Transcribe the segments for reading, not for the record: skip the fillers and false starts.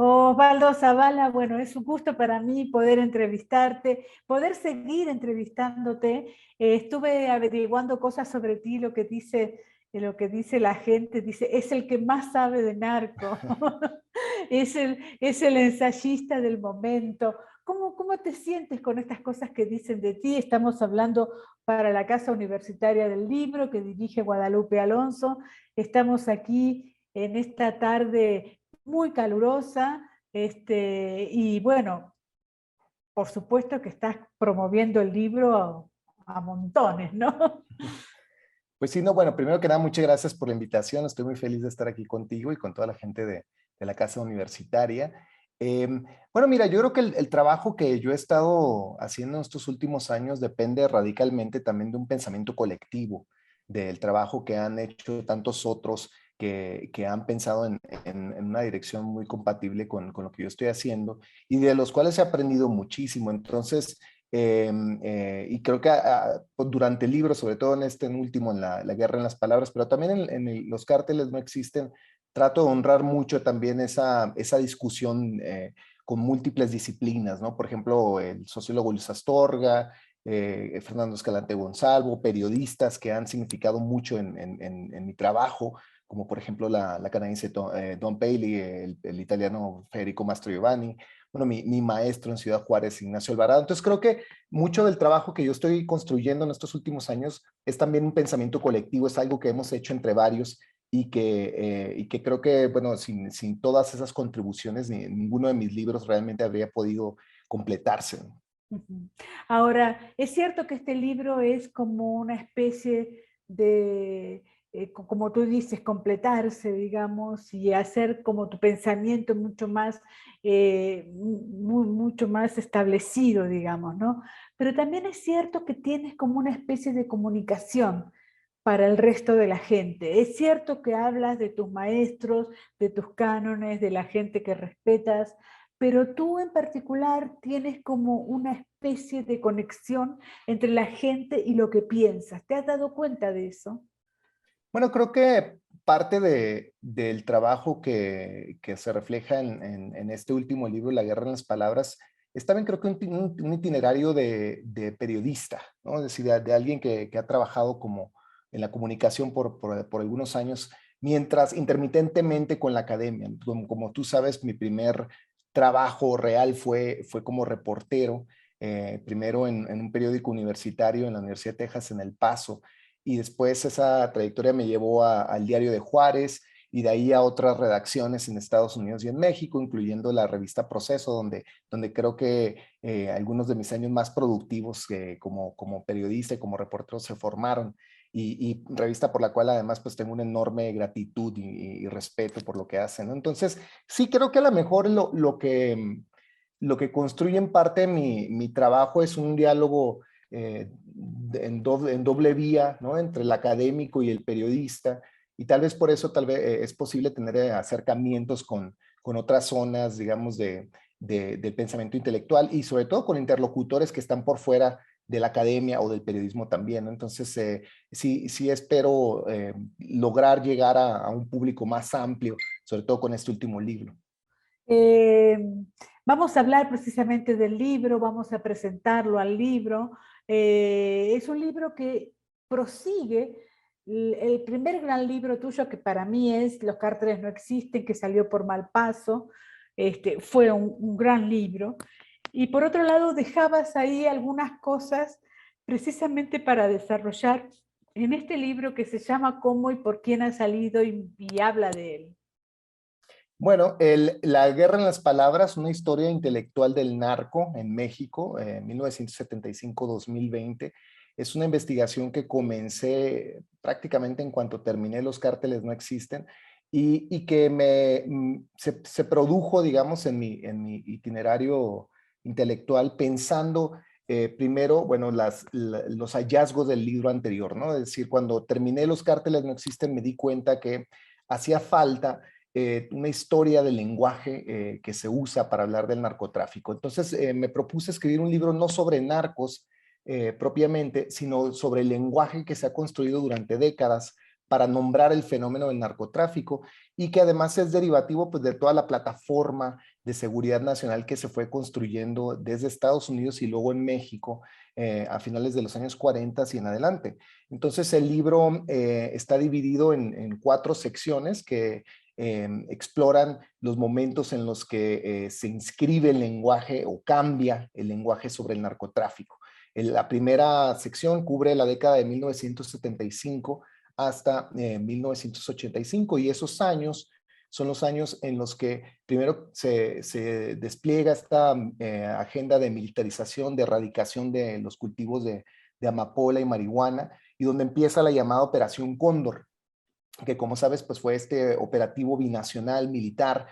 Osvaldo Zavala, bueno, es un gusto para mí poder entrevistarte, poder seguir entrevistándote. Estuve averiguando cosas sobre ti, lo que dice la gente, dice, es el que más sabe de narco, es el ensayista del momento. ¿Cómo te sientes con estas cosas que dicen de ti? Estamos hablando para la Casa Universitaria del Libro, que dirige Guadalupe Alonso. Estamos aquí en esta tarde muy calurosa, y bueno, por supuesto que estás promoviendo el libro a montones, ¿no? Pues sí, no, bueno, primero que nada, muchas gracias por la invitación. Estoy muy feliz de estar aquí contigo y con toda la gente de la Casa Universitaria. Bueno, mira, yo creo que el trabajo que yo he estado haciendo en estos últimos años depende radicalmente también de un pensamiento colectivo, del trabajo que han hecho tantos otros que han pensado en una dirección muy compatible con lo que yo estoy haciendo y de los cuales he aprendido muchísimo. Entonces, y creo que durante el libro, sobre todo en este último, en la guerra en las palabras, pero también los cárteles no existen, trato de honrar mucho también esa discusión con múltiples disciplinas, ¿no? Por ejemplo, el sociólogo Luis Astorga, Fernando Escalante Gonzalvo, periodistas que han significado mucho en mi trabajo, como por ejemplo la canadiense Don Paley, el italiano Federico Mastrogiovanni, bueno, mi maestro en Ciudad Juárez, Ignacio Alvarado. Entonces creo que mucho del trabajo que yo estoy construyendo en estos últimos años es también un pensamiento colectivo, es algo que hemos hecho entre varios y que creo que, bueno, sin todas esas contribuciones, ninguno de mis libros realmente habría podido completarse. Ahora, es cierto que este libro es como una especie de, como tú dices, completarse, digamos, y hacer como tu pensamiento mucho más establecido, digamos, ¿no? Pero también es cierto que tienes como una especie de comunicación para el resto de la gente. Es cierto que hablas de tus maestros, de tus cánones, de la gente que respetas, pero tú en particular tienes como una especie de conexión entre la gente y lo que piensas. ¿Te has dado cuenta de eso? Bueno, creo que parte del trabajo que se refleja en este último libro, La guerra en las palabras, es también creo que un itinerario de periodista, ¿no? Es decir, de alguien que ha trabajado como en la comunicación por algunos años, mientras intermitentemente con la academia. Como tú sabes, mi primer trabajo real fue como reportero, primero en un periódico universitario en la Universidad de Texas en El Paso, y después esa trayectoria me llevó al Diario de Juárez y de ahí a otras redacciones en Estados Unidos y en México, incluyendo la revista Proceso, donde creo que algunos de mis años más productivos como periodista y como reportero se formaron. Y revista por la cual además pues tengo una enorme gratitud y respeto por lo que hacen, ¿no? Entonces, sí creo que a lo mejor lo que construye en parte mi trabajo es un diálogo en doble vía, ¿no? Entre el académico y el periodista, y tal vez por eso tal vez es posible tener acercamientos con otras zonas, digamos, del pensamiento intelectual y sobre todo con interlocutores que están por fuera de la academia o del periodismo también, ¿no? Entonces, sí espero lograr llegar a un público más amplio, sobre todo con este último libro. Eh, Vamos a hablar precisamente del libro, vamos a presentarlo al libro. Es un libro que prosigue el primer gran libro tuyo, que para mí es Los cárteles no existen, que salió por Malpaso. Fue un gran libro. Y por otro lado, dejabas ahí algunas cosas precisamente para desarrollar en este libro que se llama Cómo y por quién ha salido y habla de él. Bueno, La guerra en las palabras, una historia intelectual del narco en México, 1975-2020, es una investigación que comencé prácticamente en cuanto terminé Los cárteles no existen y que se produjo, digamos, en mi itinerario intelectual pensando primero, bueno, los hallazgos del libro anterior, ¿no? Es decir, cuando terminé Los cárteles no existen, me di cuenta que hacía falta una historia del lenguaje que se usa para hablar del narcotráfico. Entonces me propuse escribir un libro no sobre narcos propiamente, sino sobre el lenguaje que se ha construido durante décadas para nombrar el fenómeno del narcotráfico, y que además es derivativo pues, de toda la plataforma de seguridad nacional que se fue construyendo desde Estados Unidos y luego en México a finales de los años 40 y en adelante. Entonces el libro está dividido en 4 secciones que exploran los momentos en los que se inscribe el lenguaje o cambia el lenguaje sobre el narcotráfico. La primera sección cubre la década de 1975 hasta 1985, y esos años son los años en los que primero se despliega esta agenda de militarización, de erradicación de los cultivos de amapola y marihuana, y donde empieza la llamada Operación Cóndor, que como sabes pues fue este operativo binacional militar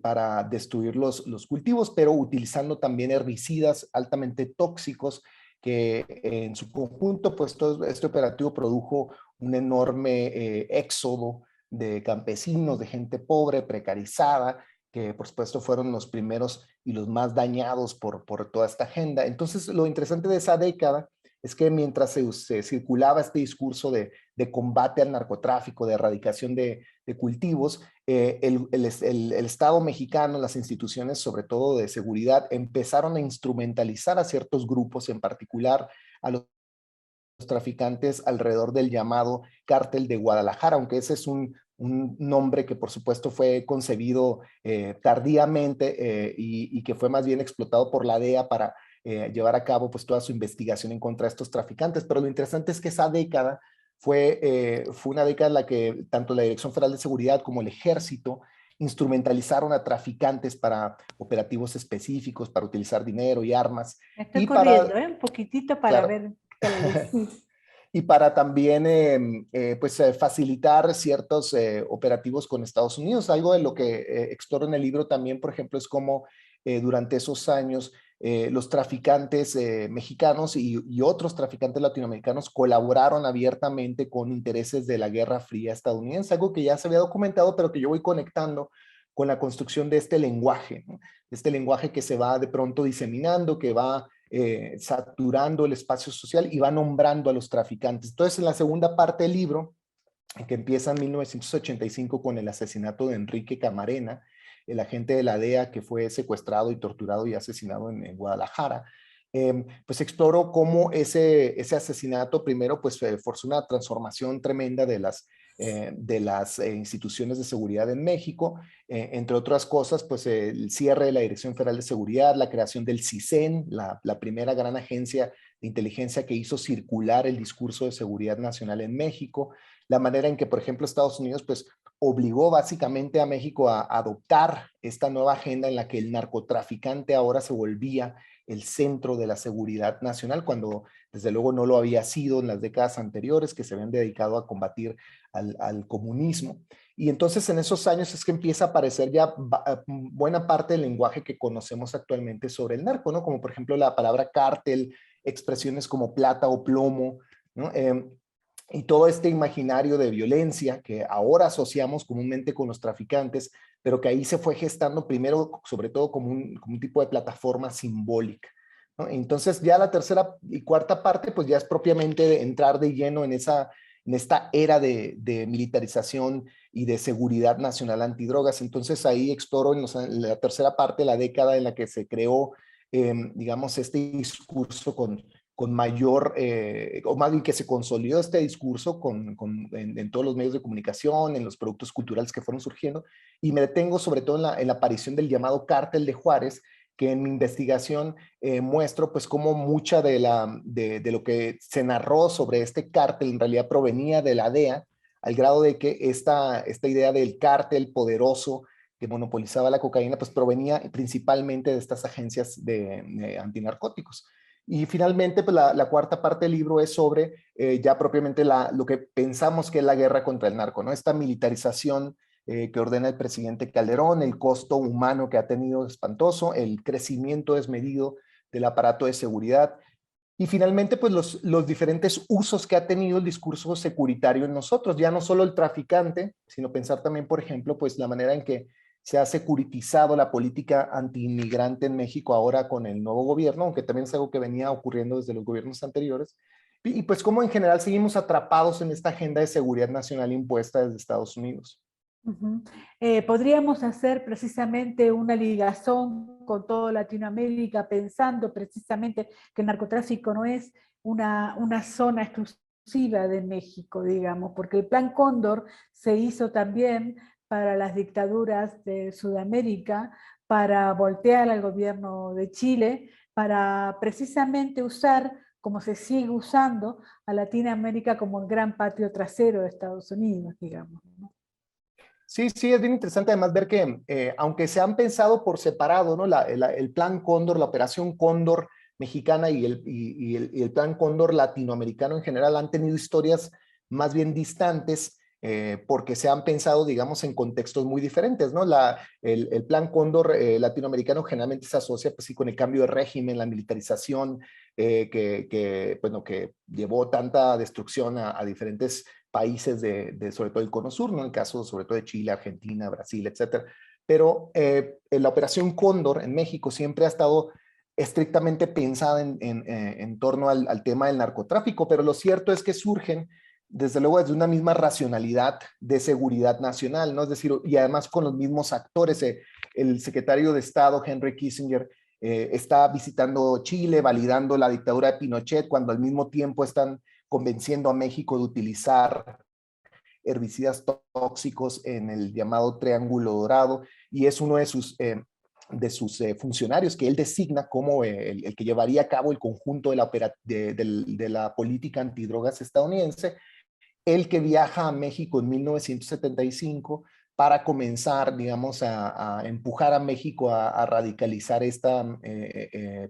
para destruir los cultivos, pero utilizando también herbicidas altamente tóxicos, que en su conjunto pues todo este operativo produjo un enorme éxodo de campesinos, de gente pobre, precarizada, que por supuesto fueron los primeros y los más dañados por toda esta agenda. Entonces lo interesante de esa década es que mientras se circulaba este discurso de combate al narcotráfico, de erradicación de cultivos, el Estado mexicano, las instituciones, sobre todo de seguridad, empezaron a instrumentalizar a ciertos grupos, en particular a los traficantes alrededor del llamado Cártel de Guadalajara, aunque ese es un nombre que por supuesto fue concebido tardíamente y que fue más bien explotado por la DEA para llevar a cabo pues toda su investigación en contra de estos traficantes. Pero lo interesante es que esa década fue una década en la que tanto la Dirección Federal de Seguridad como el Ejército instrumentalizaron a traficantes para operativos específicos, para utilizar dinero y armas. Estoy Y corriendo, para, un poquitito para claro, ver qué le decís. y para también pues, facilitar ciertos operativos con Estados Unidos. Algo de lo que exploro en el libro también, por ejemplo, es cómo durante esos años los traficantes mexicanos y otros traficantes latinoamericanos colaboraron abiertamente con intereses de la Guerra Fría estadounidense, algo que ya se había documentado, pero que yo voy conectando con la construcción de este lenguaje, ¿no? Este lenguaje que se va de pronto diseminando, que va saturando el espacio social y va nombrando a los traficantes. Entonces, en la segunda parte del libro, que empieza en 1985 con el asesinato de Enrique Camarena, el agente de la DEA que fue secuestrado y torturado y asesinado en Guadalajara, pues exploro cómo ese asesinato primero pues forzó una transformación tremenda de las instituciones de seguridad en México, entre otras cosas, pues el cierre de la Dirección Federal de Seguridad, la creación del CISEN, la primera gran agencia de inteligencia que hizo circular el discurso de seguridad nacional en México, la manera en que, por ejemplo, Estados Unidos pues obligó básicamente a México a adoptar esta nueva agenda en la que el narcotraficante ahora se volvía el centro de la seguridad nacional, cuando desde luego no lo había sido en las décadas anteriores, que se habían dedicado a combatir al comunismo. Y entonces en esos años es que empieza a aparecer ya buena parte del lenguaje que conocemos actualmente sobre el narco, ¿no? Como por ejemplo la palabra cártel, expresiones como plata o plomo, ¿no? Y todo este imaginario de violencia que ahora asociamos comúnmente con los traficantes, pero que ahí se fue gestando primero, sobre todo como un tipo de plataforma simbólica, ¿no? Entonces ya la tercera y cuarta parte, pues ya es propiamente de entrar de lleno en esta era de militarización y de seguridad nacional antidrogas. Entonces ahí exploro en la tercera parte la década en la que se creó, digamos, este discurso con mayor, o más bien que se consolidó este discurso en todos los medios de comunicación, en los productos culturales que fueron surgiendo, y me detengo sobre todo en la aparición del llamado Cártel de Juárez, que en mi investigación muestro pues cómo mucha de lo que se narró sobre este cártel en realidad provenía de la DEA, al grado de que esta idea del cártel poderoso que monopolizaba la cocaína, pues provenía principalmente de estas agencias de antinarcóticos. Y finalmente, pues la cuarta parte del libro es sobre ya propiamente lo que pensamos que es la guerra contra el narco, ¿no? Esta militarización que ordena el presidente Calderón, el costo humano que ha tenido espantoso, el crecimiento desmedido del aparato de seguridad y finalmente pues los diferentes usos que ha tenido el discurso securitario en nosotros, ya no solo el traficante, sino pensar también, por ejemplo, pues la manera en que se ha securitizado la política antiinmigrante en México ahora con el nuevo gobierno, aunque también es algo que venía ocurriendo desde los gobiernos anteriores, Y pues cómo en general seguimos atrapados en esta agenda de seguridad nacional impuesta desde Estados Unidos. Ujú. Podríamos hacer precisamente una ligazón con toda Latinoamérica, pensando precisamente que el narcotráfico no es una zona exclusiva de México, digamos, porque el Plan Cóndor se hizo también para las dictaduras de Sudamérica, para voltear al gobierno de Chile, para precisamente usar, como se sigue usando, a Latinoamérica como el gran patio trasero de Estados Unidos, digamos, ¿no? Sí, sí, es bien interesante además ver que, aunque se han pensado por separado, ¿no? El plan Cóndor, la operación Cóndor mexicana y el plan Cóndor latinoamericano en general han tenido historias más bien distantes, porque se han pensado, digamos, en contextos muy diferentes, ¿no? El plan Cóndor latinoamericano generalmente se asocia, pues sí, con el cambio de régimen, la militarización, bueno, que llevó tanta destrucción a diferentes países sobre todo el Cono Sur, ¿no? En el caso sobre todo de Chile, Argentina, Brasil, etcétera. Pero la operación Cóndor en México siempre ha estado estrictamente pensada en torno al tema del narcotráfico, pero lo cierto es que surgen desde luego desde una misma racionalidad de seguridad nacional, ¿no? Es decir, y además con los mismos actores. El secretario de Estado, Henry Kissinger, está visitando Chile, validando la dictadura de Pinochet, cuando al mismo tiempo están convenciendo a México de utilizar herbicidas tóxicos en el llamado Triángulo Dorado, y es uno de sus funcionarios que él designa como el que llevaría a cabo el conjunto de la política antidrogas estadounidense, el que viaja a México en 1975 para comenzar, digamos, a empujar a México a radicalizar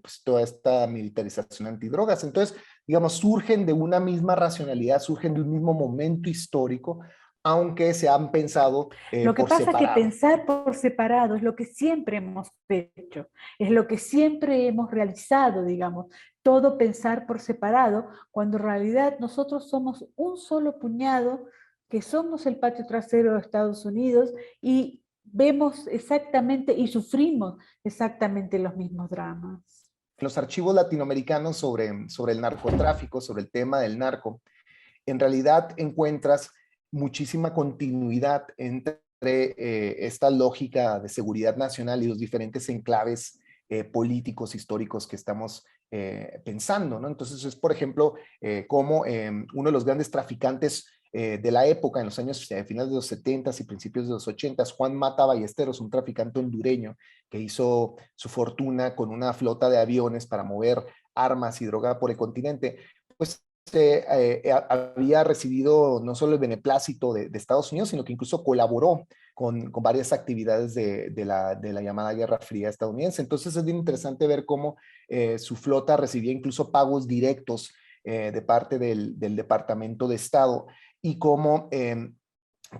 pues, toda esta militarización antidrogas. Entonces, digamos, surgen de una misma racionalidad, surgen de un mismo momento histórico, aunque se han pensado Lo que por pasa es que separado. pensar por separado es lo que siempre hemos hecho, es lo que siempre hemos realizado, digamos, todo pensar por separado, cuando en realidad nosotros somos un solo puñado, que somos el patio trasero de Estados Unidos y vemos exactamente y sufrimos exactamente los mismos dramas. Los archivos latinoamericanos sobre el narcotráfico, sobre el tema del narco, en realidad encuentras muchísima continuidad entre esta lógica de seguridad nacional y los diferentes enclaves políticos, históricos que estamos pensando, ¿no? Entonces es, por ejemplo, como uno de los grandes traficantes de la época, en los años finales de los 70s y principios de los 80s, Juan Mata Ballesteros, un traficante hondureño que hizo su fortuna con una flota de aviones para mover armas y droga por el continente, pues había recibido no solo el beneplácito de Estados Unidos, sino que incluso colaboró con varias actividades de la llamada Guerra Fría estadounidense. Entonces es bien interesante ver cómo su flota recibía incluso pagos directos de parte del Departamento de Estado, y cómo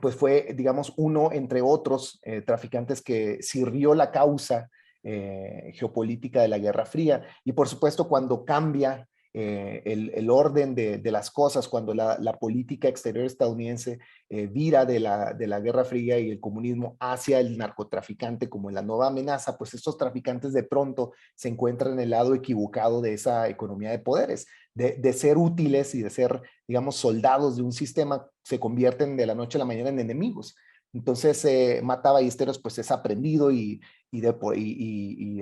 pues fue, digamos, uno entre otros traficantes que sirvió la causa geopolítica de la Guerra Fría. Y por supuesto, cuando cambia el orden de las cosas, cuando la política exterior estadounidense vira de la Guerra Fría y el comunismo hacia el narcotraficante como la nueva amenaza, pues estos traficantes de pronto se encuentran en el lado equivocado de esa economía de poderes, de ser útiles y de ser, digamos, soldados de un sistema, se convierten de la noche a la mañana en enemigos. Entonces, Mata Ballesteros pues es aprendido y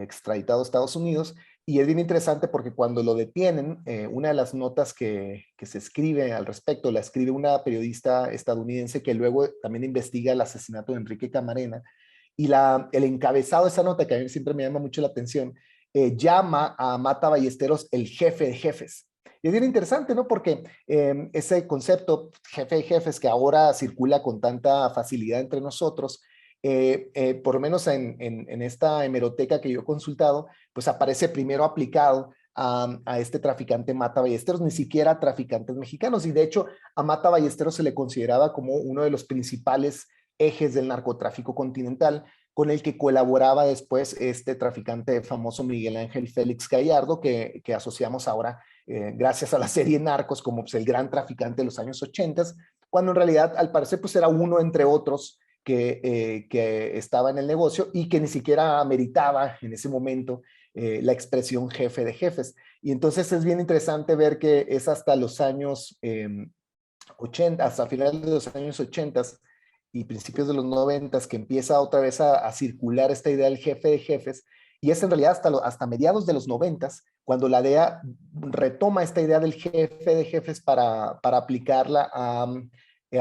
extraditado a Estados Unidos. Y es bien interesante porque cuando lo detienen, una de las notas que se escribe al respecto, la escribe una periodista estadounidense que luego también investiga el asesinato de Enrique Camarena. Y el encabezado de esa nota, que a mí siempre me llama mucho la atención, llama a Mata Ballesteros el jefe de jefes. Y es bien interesante, ¿no? Porque ese concepto, jefe de jefes, que ahora circula con tanta facilidad entre nosotros, por lo menos en esta hemeroteca que yo he consultado, pues aparece primero aplicado a este traficante Mata Ballesteros, ni siquiera traficantes mexicanos. Y de hecho, a Mata Ballesteros se le consideraba como uno de los principales ejes del narcotráfico continental, con el que colaboraba después este traficante famoso Miguel Ángel Félix Gallardo, que asociamos ahora, gracias a la serie Narcos, como pues, el gran traficante de los años 80, cuando en realidad al parecer pues era uno entre otros que estaba en el negocio y que ni siquiera ameritaba en ese momento la expresión jefe de jefes. Y entonces es bien interesante ver que es hasta los años 80, hasta finales de los años 80 y principios de los 90 que empieza otra vez a circular esta idea del jefe de jefes, y es en realidad hasta mediados de los 90 cuando la DEA retoma esta idea del jefe de jefes para aplicarla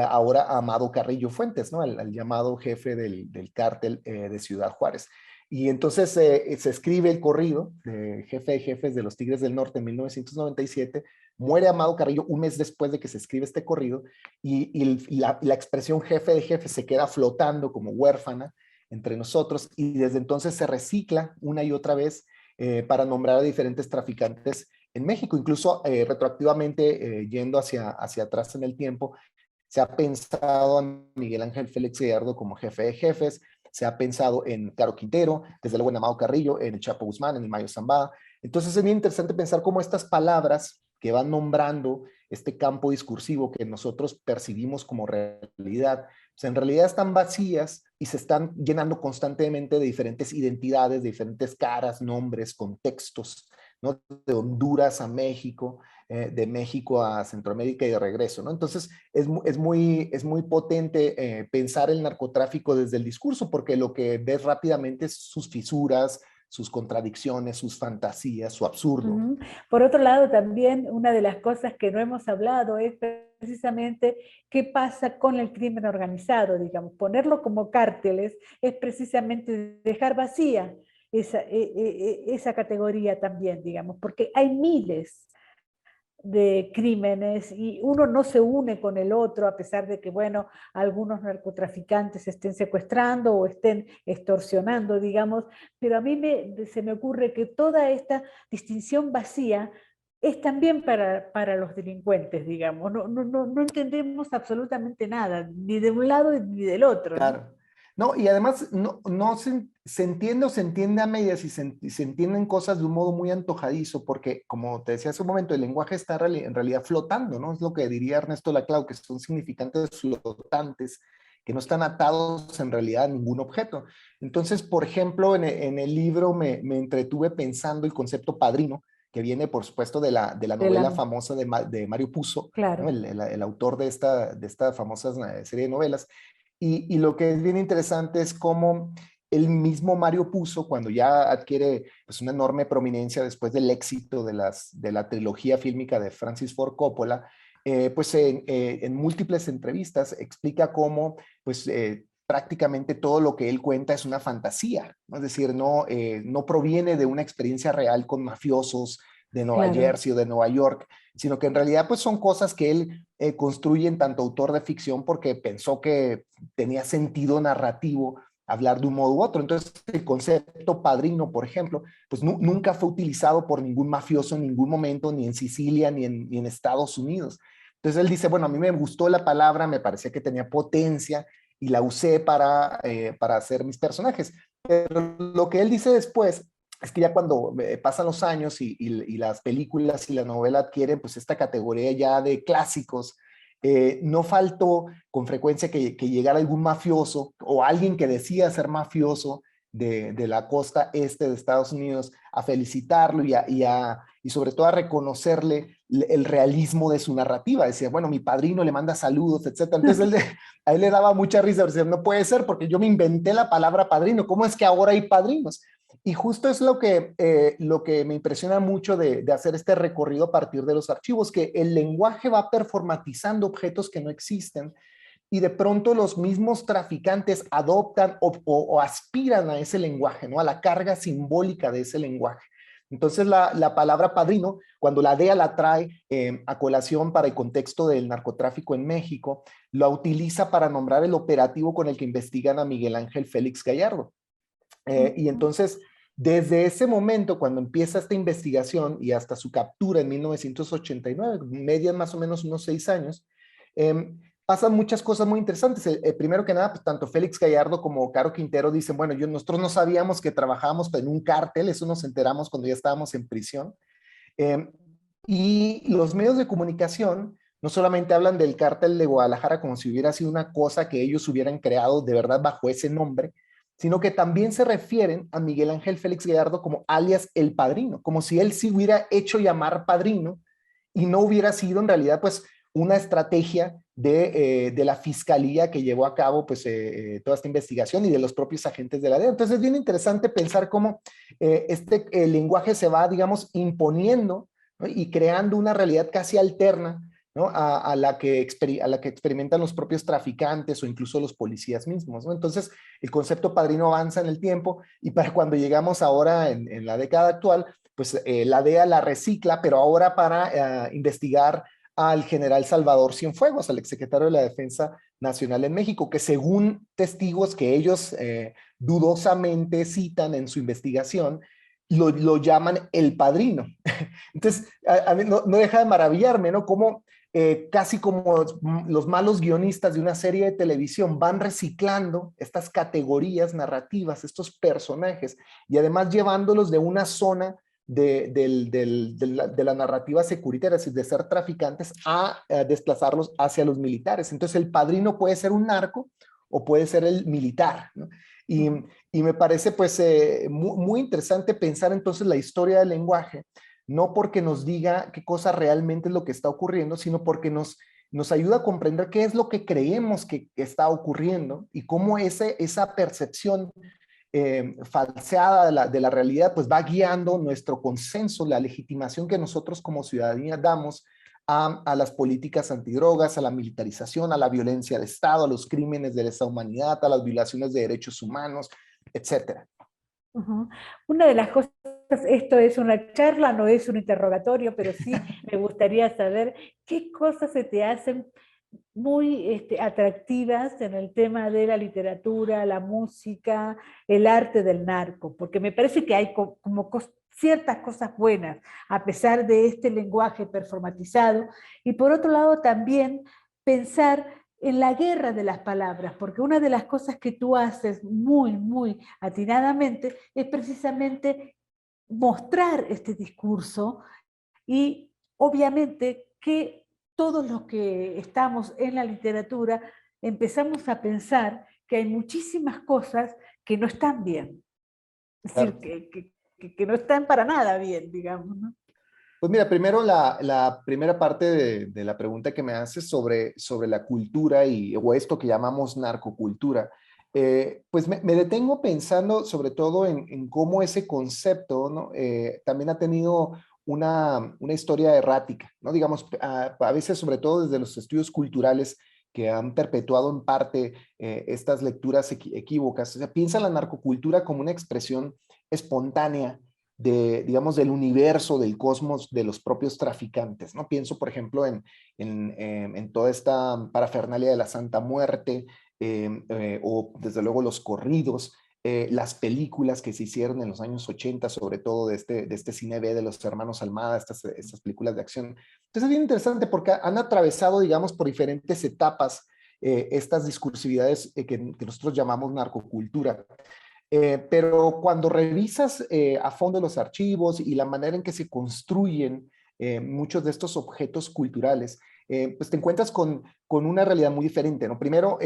ahora a Amado Carrillo Fuentes, ¿no? Al llamado jefe del cártel de Ciudad Juárez. Y entonces se escribe el corrido de jefe de jefes de los Tigres del Norte en 1997. Muere Amado Carrillo un mes después de que se escribe este corrido, y la expresión jefe de jefes se queda flotando como huérfana entre nosotros, y desde entonces se recicla una y otra vez para nombrar a diferentes traficantes en México. Incluso retroactivamente, yendo hacia atrás en el tiempo, se ha pensado a Miguel Ángel Félix Gallardo como jefe de jefes, se ha pensado en Caro Quintero, desde luego en Amado Carrillo, en el Chapo Guzmán, en el Mayo Zambada. Entonces es bien interesante pensar cómo estas palabras que van nombrando este campo discursivo que nosotros percibimos como realidad, pues en realidad están vacías y se están llenando constantemente de diferentes identidades, de diferentes caras, nombres, contextos, ¿no? De Honduras a México, de México a Centroamérica y de regreso, ¿no? Entonces es muy potente pensar el narcotráfico desde el discurso, porque lo que ves rápidamente es sus fisuras, sus contradicciones, sus fantasías, su absurdo. Por otro lado, también una de las cosas que no hemos hablado es precisamente qué pasa con el crimen organizado, digamos. Ponerlo como cárteles es precisamente dejar vacía esa categoría también, digamos, porque hay miles de crímenes y uno no se une con el otro a pesar de que, bueno, algunos narcotraficantes estén secuestrando o estén extorsionando, digamos, pero a mí se me ocurre que toda esta distinción vacía es también para los delincuentes, digamos. No entendemos absolutamente nada, ni de un lado ni del otro, ¿no? Claro. No, y además no se entiende o se entiende a medias, y se entienden cosas de un modo muy antojadizo, porque como te decía hace un momento, el lenguaje está en realidad flotando, ¿no? Es lo que diría Ernesto Laclau, que son significantes flotantes, que no están atados en realidad a ningún objeto. Entonces, por ejemplo, en el libro me entretuve pensando el concepto padrino, que viene, por supuesto, de la novela famosa de Mario Puzo, claro. ¿no? El autor de esta famosa serie de novelas. Y lo que es bien interesante es cómo el mismo Mario Puzo, cuando ya adquiere pues, una enorme prominencia después del éxito de la trilogía fílmica de Francis Ford Coppola, pues en múltiples entrevistas explica cómo pues, prácticamente todo lo que él cuenta es una fantasía, ¿no? Es decir, no proviene de una experiencia real con mafiosos de Nueva Jersey o de Nueva York, sino que en realidad pues son cosas que él construye en tanto autor de ficción porque pensó que tenía sentido narrativo hablar de un modo u otro. Entonces el concepto padrino, por ejemplo, pues nunca fue utilizado por ningún mafioso en ningún momento, ni en Sicilia, ni en Estados Unidos. Entonces él dice, bueno, a mí me gustó la palabra, me parecía que tenía potencia y la usé para hacer mis personajes. Pero lo que él dice después es que ya cuando pasan los años y las películas y la novela adquieren pues esta categoría ya de clásicos, no faltó con frecuencia que llegara algún mafioso o alguien que decía ser mafioso de la costa este de Estados Unidos a felicitarlo y sobre todo a reconocerle el realismo de su narrativa. Decía, bueno, mi padrino le manda saludos, etc. Entonces a él le daba mucha risa, decía, no puede ser porque yo me inventé la palabra padrino, ¿cómo es que ahora hay padrinos? Y justo es lo que me impresiona mucho de hacer este recorrido a partir de los archivos, que el lenguaje va performatizando objetos que no existen y de pronto los mismos traficantes adoptan o aspiran a ese lenguaje, ¿no? A la carga simbólica de ese lenguaje. Entonces la palabra padrino, cuando la DEA la trae a colación para el contexto del narcotráfico en México, lo utiliza para nombrar el operativo con el que investigan a Miguel Ángel Félix Gallardo. Y entonces, desde ese momento, cuando empieza esta investigación y hasta su captura en 1989, median más o menos unos 6 años, pasan muchas cosas muy interesantes. Primero que nada, pues, tanto Félix Gallardo como Caro Quintero dicen, bueno, nosotros no sabíamos que trabajábamos en un cártel, eso nos enteramos cuando ya estábamos en prisión. Y los medios de comunicación no solamente hablan del cártel de Guadalajara como si hubiera sido una cosa que ellos hubieran creado de verdad bajo ese nombre, sino que también se refieren a Miguel Ángel Félix Gallardo como alias el Padrino, como si él se hubiera hecho llamar padrino y no hubiera sido en realidad pues una estrategia de la fiscalía que llevó a cabo pues toda esta investigación y de los propios agentes de la DEA. Entonces es bien interesante pensar cómo el lenguaje se va, digamos, imponiendo, ¿no? Y creando una realidad casi alterna, ¿no? a la que experimentan los propios traficantes o incluso los policías mismos, ¿no? Entonces, el concepto padrino avanza en el tiempo y para cuando llegamos ahora en la década actual, pues la DEA la recicla, pero ahora para investigar al general Salvador Cienfuegos, al exsecretario de la Defensa Nacional en México, que según testigos que ellos dudosamente citan en su investigación, lo llaman el padrino. Entonces, a mí no deja de maravillarme, ¿no? Cómo casi como los malos guionistas de una serie de televisión van reciclando estas categorías narrativas, estos personajes, y además llevándolos de una zona de la narrativa securitaria, es decir, de ser traficantes, a desplazarlos hacia los militares. Entonces, el padrino puede ser un narco o puede ser el militar, ¿no? Y, y me parece pues muy interesante pensar entonces la historia del lenguaje, no porque nos diga qué cosa realmente es lo que está ocurriendo, sino porque nos ayuda a comprender qué es lo que creemos que está ocurriendo y cómo esa percepción falseada de la realidad pues va guiando nuestro consenso, la legitimación que nosotros como ciudadanía damos a las políticas antidrogas, a la militarización, a la violencia de Estado, a los crímenes de lesa humanidad, a las violaciones de derechos humanos, etcétera. Ujú. Una de las cosas, esto es una charla, no es un interrogatorio, pero sí me gustaría saber qué cosas se te hacen muy atractivas en el tema de la literatura, la música, el arte del narco, porque me parece que hay como ciertas cosas buenas, a pesar de este lenguaje performatizado, y por otro lado también pensar en la guerra de las palabras, porque una de las cosas que tú haces muy, muy atinadamente es precisamente mostrar este discurso y obviamente que todos los que estamos en la literatura empezamos a pensar que hay muchísimas cosas que no están bien, es decir, Claro. que no están para nada bien, digamos, ¿no? Pues mira, primero la primera parte de la pregunta que me haces sobre la cultura o esto que llamamos narcocultura, pues me detengo pensando sobre todo en cómo ese concepto, ¿no? También ha tenido una historia errática, ¿no? Digamos, a veces sobre todo desde los estudios culturales que han perpetuado en parte estas lecturas equívocas. O sea, piensa la narcocultura como una expresión espontánea digamos, del universo, del cosmos, de los propios traficantes, ¿no? Pienso, por ejemplo, en toda esta parafernalia de la Santa Muerte, o desde luego los corridos, las películas que se hicieron en los años 80, sobre todo de este cine B de los hermanos Almada, estas películas de acción. Entonces es bien interesante porque han atravesado, digamos, por diferentes etapas estas discursividades que nosotros llamamos narcocultura. Pero cuando revisas a fondo los archivos y la manera en que se construyen muchos de estos objetos culturales, pues te encuentras con una realidad muy diferente, ¿no? Primero,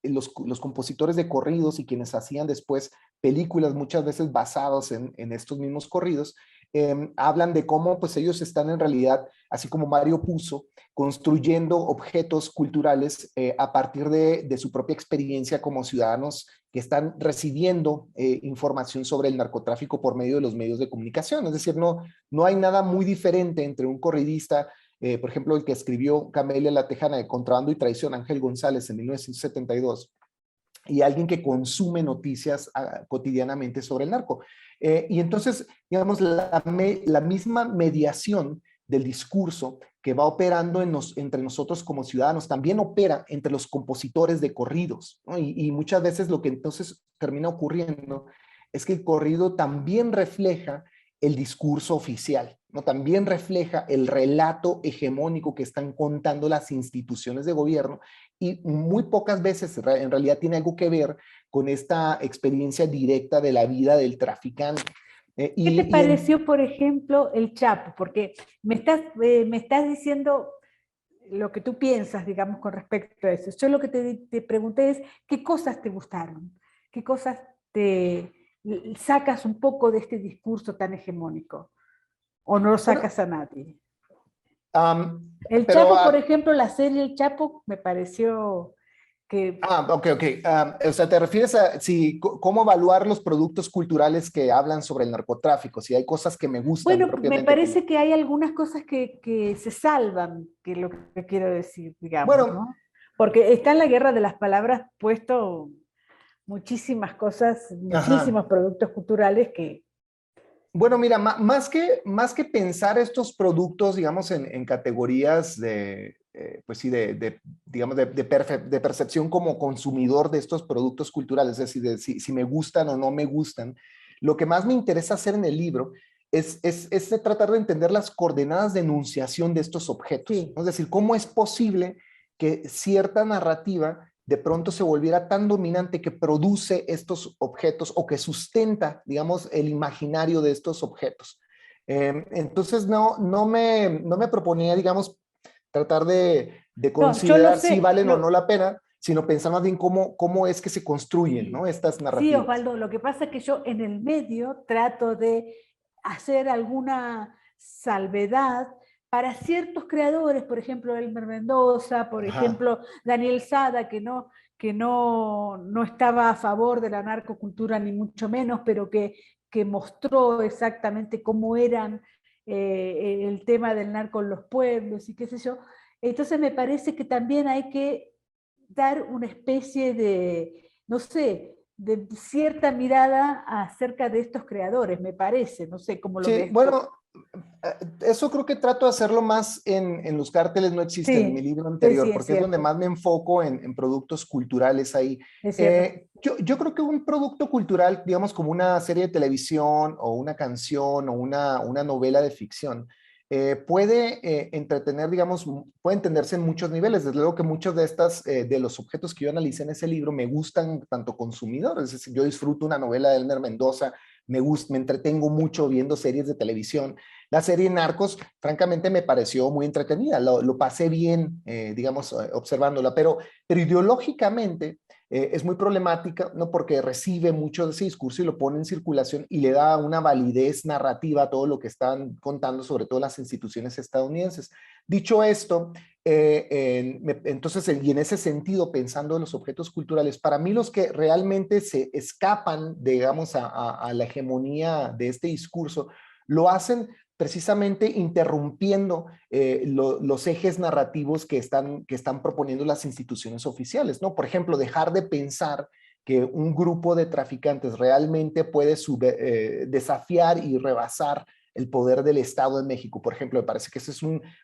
los compositores de corridos y quienes hacían después películas muchas veces basadas en estos mismos corridos, hablan de cómo pues ellos están en realidad, así como Mario puso, construyendo objetos culturales a partir de su propia experiencia como ciudadanos que están recibiendo información sobre el narcotráfico por medio de los medios de comunicación. Es decir, no hay nada muy diferente entre un corridista, por ejemplo, el que escribió Camelia la Tejana de Contrabando y Traición, Ángel González, en 1972, y alguien que consume noticias cotidianamente sobre el narco. Y entonces, digamos, la misma mediación del discurso que va operando entre nosotros como ciudadanos, también opera entre los compositores de corridos, ¿no? Y muchas veces lo que entonces termina ocurriendo es que el corrido también refleja el discurso oficial, ¿no? También refleja el relato hegemónico que están contando las instituciones de gobierno y muy pocas veces en realidad tiene algo que ver con esta experiencia directa de la vida del traficante. ¿Qué te Y pareció, por ejemplo, El Chapo? Porque me estás diciendo lo que tú piensas, digamos, con respecto a eso. Yo lo que te pregunté es, ¿qué cosas te gustaron? ¿Qué cosas sacas un poco de este discurso tan hegemónico, o no lo Bueno, sacas a nadie. am, El pero Chapo, por ejemplo, la serie El Chapo me pareció que, ok, ok. O sea, ¿te refieres a si, cómo evaluar los productos culturales que hablan sobre el narcotráfico? Si hay cosas que me gustan bueno, me propiamente como... parece que hay algunas cosas que se salvan, que es lo que quiero decir, digamos, Bueno, ¿no? Porque está en la guerra de las palabras puesto muchísimas cosas, ajá. muchísimos productos culturales que... Bueno, mira, más que pensar estos productos, digamos, en categorías de, pues sí, digamos, de percepción como consumidor de estos productos culturales, es decir, de si me gustan o no me gustan, lo que más me interesa hacer en el libro es de tratar de entender las coordenadas de enunciación de estos objetos, Sí, ¿no? Es decir, cómo es posible que cierta narrativa de pronto se volviera tan dominante que produce estos objetos o que sustenta, digamos, el imaginario de estos objetos. Entonces, no me proponía, digamos, tratar de no, yo lo considerar si sé, valen o no la pena, sino pensar más bien cómo es que se construyen, ¿no? sí, Estas sí, narrativas. Osvaldo, lo que pasa es que yo en el medio trato de hacer alguna salvedad para ciertos creadores, por ejemplo, Elmer Mendoza, por Ajá. ejemplo, Daniel Sada, no estaba a favor de la narcocultura ni mucho menos, pero que mostró exactamente cómo eran el tema del narco en los pueblos y qué sé yo. Entonces me parece que también hay que dar una especie de, no sé, de cierta mirada acerca de estos creadores, me parece, no sé cómo lo Sí, ves tú. bueno, eso creo que trato de hacerlo más en Los cárteles no existen, en mi Sí, libro sí, anterior, sí, es porque es donde cierto, más me enfoco en productos culturales ahí. es cierto. Yo creo que un producto cultural, digamos como una serie de televisión o una canción o una novela de ficción, puede entretener, digamos, puede entenderse en muchos niveles. Desde luego que muchos de los objetos que yo analicé en ese libro me gustan tanto consumidores, es decir, yo disfruto una novela de Elmer Mendoza, me entretengo mucho viendo series de televisión. La serie Narcos, francamente, me pareció muy entretenida, lo pasé bien, digamos, observándola, pero ideológicamente es muy problemática, ¿no? Porque recibe mucho de ese discurso y lo pone en circulación y le da una validez narrativa a todo lo que están contando, sobre todo las instituciones estadounidenses. Dicho esto, entonces, y en ese sentido, pensando en los objetos culturales, para mí los que realmente se escapan, digamos, a la hegemonía de este discurso, lo hacen precisamente interrumpiendo los ejes narrativos que están proponiendo las instituciones oficiales, ¿no? Por ejemplo, dejar de pensar que un grupo de traficantes realmente puede desafiar y rebasar el poder del Estado de México. Por ejemplo, me parece que ese es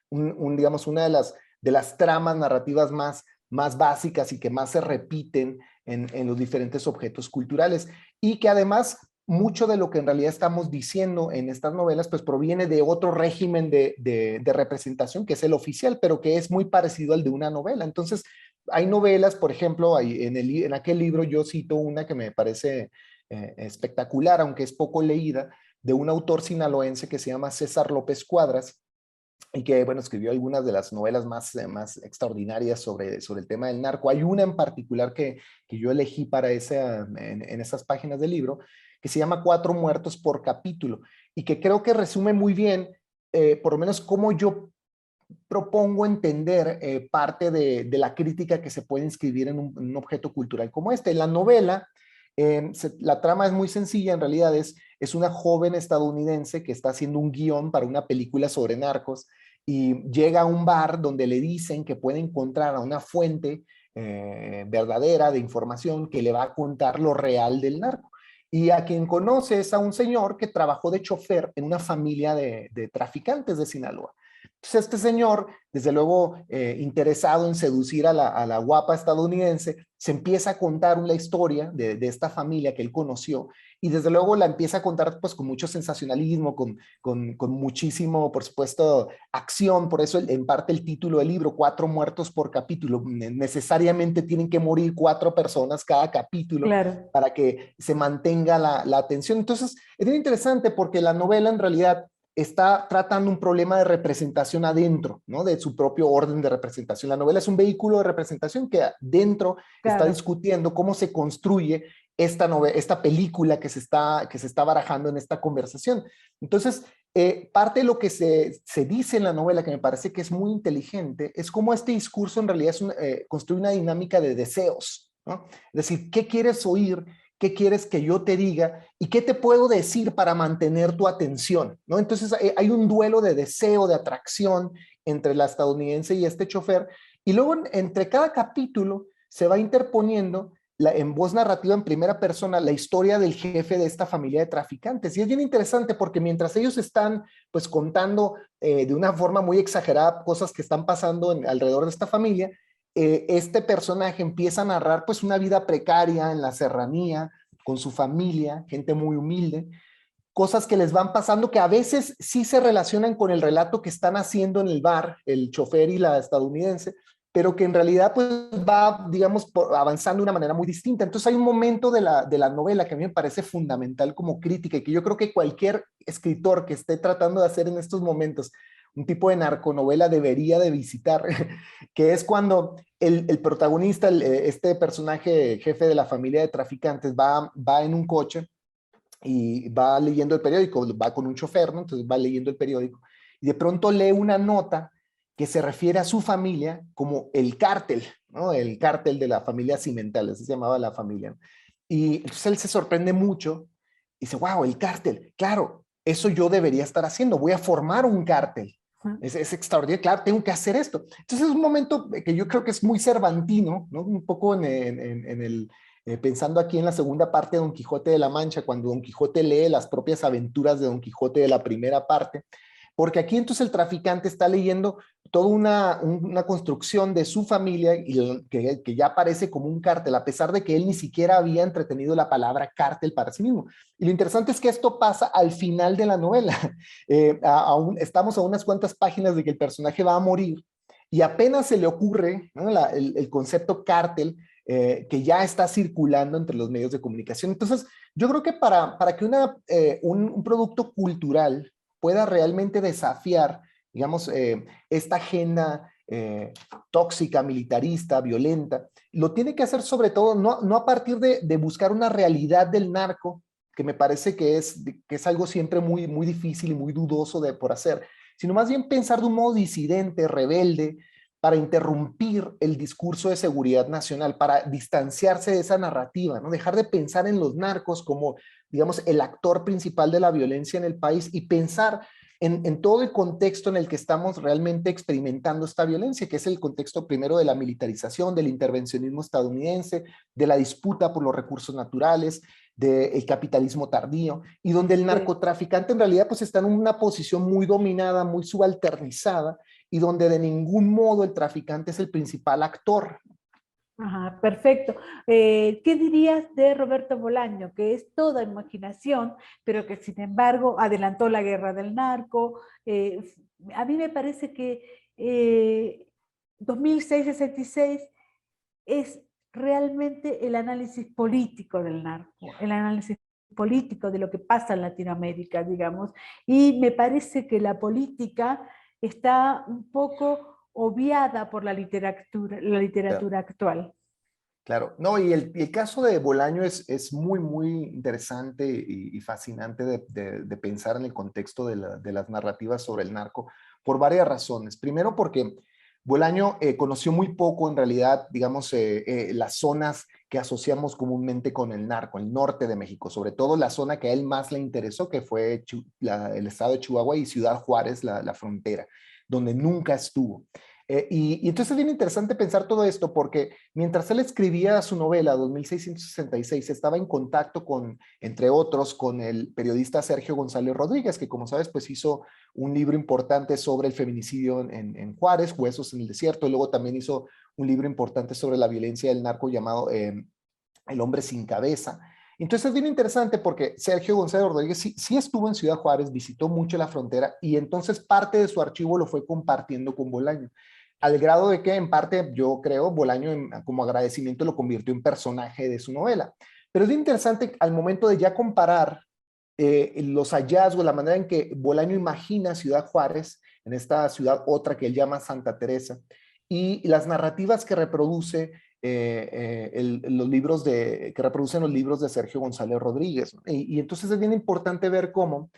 digamos, una de las tramas narrativas más básicas y que más se repiten en los diferentes objetos culturales y que además mucho de lo que en realidad estamos diciendo en estas novelas pues proviene de otro régimen de representación que es el oficial, pero que es muy parecido al de una novela. Entonces, hay novelas, por ejemplo, en aquel libro yo cito una que me parece espectacular, aunque es poco leída, de un autor sinaloense que se llama César López Cuadras, y que, bueno, escribió algunas de las novelas más extraordinarias sobre el tema del narco. Hay una en particular que yo elegí para en esas páginas del libro, que se llama Cuatro muertos por capítulo, y que creo que resume muy bien, por lo menos cómo yo propongo entender parte de la crítica que se puede inscribir en un objeto cultural como este. La novela, la trama es muy sencilla, en realidad es una joven estadounidense que está haciendo un guión para una película sobre narcos y llega a un bar donde le dicen que puede encontrar a una fuente verdadera de información que le va a contar lo real del narco. Y a quien conoce es a un señor que trabajó de chofer en una familia de traficantes de Sinaloa. Entonces este señor, desde luego interesado en seducir a la guapa estadounidense, se empieza a contar una historia de esta familia que él conoció y desde luego la empieza a contar pues con mucho sensacionalismo, con muchísimo, por supuesto, acción. Por eso en parte el título del libro, Cuatro muertos por capítulo. Necesariamente tienen que morir cuatro personas cada capítulo Claro. para que se mantenga la atención. Entonces, es bien interesante porque la novela en realidad está tratando un problema de representación adentro, ¿no? De su propio orden de representación. La novela es un vehículo de representación que dentro está Claro. discutiendo cómo se construye esta película que se está barajando en esta conversación. Entonces, parte de lo que se dice en la novela, que me parece que es muy inteligente, es cómo este discurso en realidad construye una dinámica de deseos, ¿no? Es decir, ¿qué quieres oír? ¿Qué quieres que yo te diga? ¿Y qué te puedo decir para mantener tu atención? ¿No? Entonces hay un duelo de deseo, de atracción entre la estadounidense y este chofer, y luego entre cada capítulo se va interponiendo en voz narrativa en primera persona la historia del jefe de esta familia de traficantes. Y es bien interesante porque mientras ellos están pues contando de una forma muy exagerada cosas que están pasando alrededor de esta familia, este personaje empieza a narrar pues una vida precaria en la serranía, con su familia, gente muy humilde, cosas que les van pasando que a veces sí se relacionan con el relato que están haciendo en el bar, el chofer y la estadounidense, pero que en realidad pues va, digamos, avanzando de una manera muy distinta. Entonces hay un momento de la novela que a mí me parece fundamental como crítica y que yo creo que cualquier escritor que esté tratando de hacer en estos momentos un tipo de narconovela debería de visitar, que es cuando el protagonista, este personaje jefe de la familia de traficantes, va en un coche y va leyendo el periódico, va con un chofer, ¿no? Entonces va leyendo el periódico y de pronto lee una nota que se refiere a su familia como el cártel, ¿no? El cártel de la familia Cimental, así se llamaba la familia. Y entonces él se sorprende mucho y dice, wow, el cártel, claro, eso yo debería estar haciendo, voy a formar un cártel. Es extraordinario, claro, tengo que hacer esto. Entonces es un momento que yo creo que es muy cervantino, ¿no? Un poco en el, pensando aquí en la segunda parte de Don Quijote de la Mancha, cuando Don Quijote lee las propias aventuras de Don Quijote de la primera parte, porque aquí entonces el traficante está leyendo toda una construcción de su familia y que ya aparece como un cártel, a pesar de que él ni siquiera había entretenido la palabra cártel para sí mismo. Y lo interesante es que esto pasa al final de la novela. Estamos a unas cuantas páginas de que el personaje va a morir y apenas se le ocurre, ¿no? El concepto cártel, que ya está circulando entre los medios de comunicación. Entonces, yo creo que para que un producto cultural pueda realmente desafiar, digamos, esta agenda tóxica, militarista, violenta, lo tiene que hacer sobre todo no a partir de buscar una realidad del narco, que me parece que es algo siempre muy, muy difícil y muy dudoso por hacer, sino más bien pensar de un modo disidente, rebelde, para interrumpir el discurso de seguridad nacional, para distanciarse de esa narrativa, ¿no? Dejar de pensar en los narcos como, digamos, el actor principal de la violencia en el país y pensar en todo el contexto en el que estamos realmente experimentando esta violencia, que es el contexto primero de la militarización, del intervencionismo estadounidense, de la disputa por los recursos naturales, del capitalismo tardío, y donde el narcotraficante en realidad pues está en una posición muy dominada, muy subalternizada, y donde de ningún modo el traficante es el principal actor. Ajá, perfecto. ¿Qué dirías de Roberto Bolaño? Que es toda imaginación, pero que sin embargo adelantó la guerra del narco. A mí me parece que 2006-66 es realmente el análisis político del narco, el análisis político de lo que pasa en Latinoamérica, digamos, y me parece que la política está un poco obviada por la literatura actual. Claro, no, y el caso de Bolaño es muy, muy interesante y fascinante de pensar en el contexto de las narrativas sobre el narco por varias razones. Primero porque Bolaño conoció muy poco en realidad, digamos, las zonas que asociamos comúnmente con el narco, el norte de México, sobre todo la zona que a él más le interesó, que fue el estado de Chihuahua y Ciudad Juárez, la frontera, donde nunca estuvo. Y entonces es bien interesante pensar todo esto porque mientras él escribía su novela 2666 estaba en contacto con, entre otros, con el periodista Sergio González Rodríguez, que como sabes, pues hizo un libro importante sobre el feminicidio en Juárez, Huesos en el Desierto, y luego también hizo un libro importante sobre la violencia del narco llamado El hombre sin cabeza. Entonces es bien interesante porque Sergio González Rodríguez sí estuvo en Ciudad Juárez, visitó mucho la frontera y entonces parte de su archivo lo fue compartiendo con Bolaño, al grado de que en parte yo creo Bolaño como agradecimiento lo convirtió en personaje de su novela. Pero es bien interesante al momento de ya comparar los hallazgos, la manera en que Bolaño imagina Ciudad Juárez, en esta ciudad otra que él llama Santa Teresa, y las narrativas que reproduce los libros que reproducen los libros de Sergio González Rodríguez, ¿no? Y entonces es bien importante ver cómo,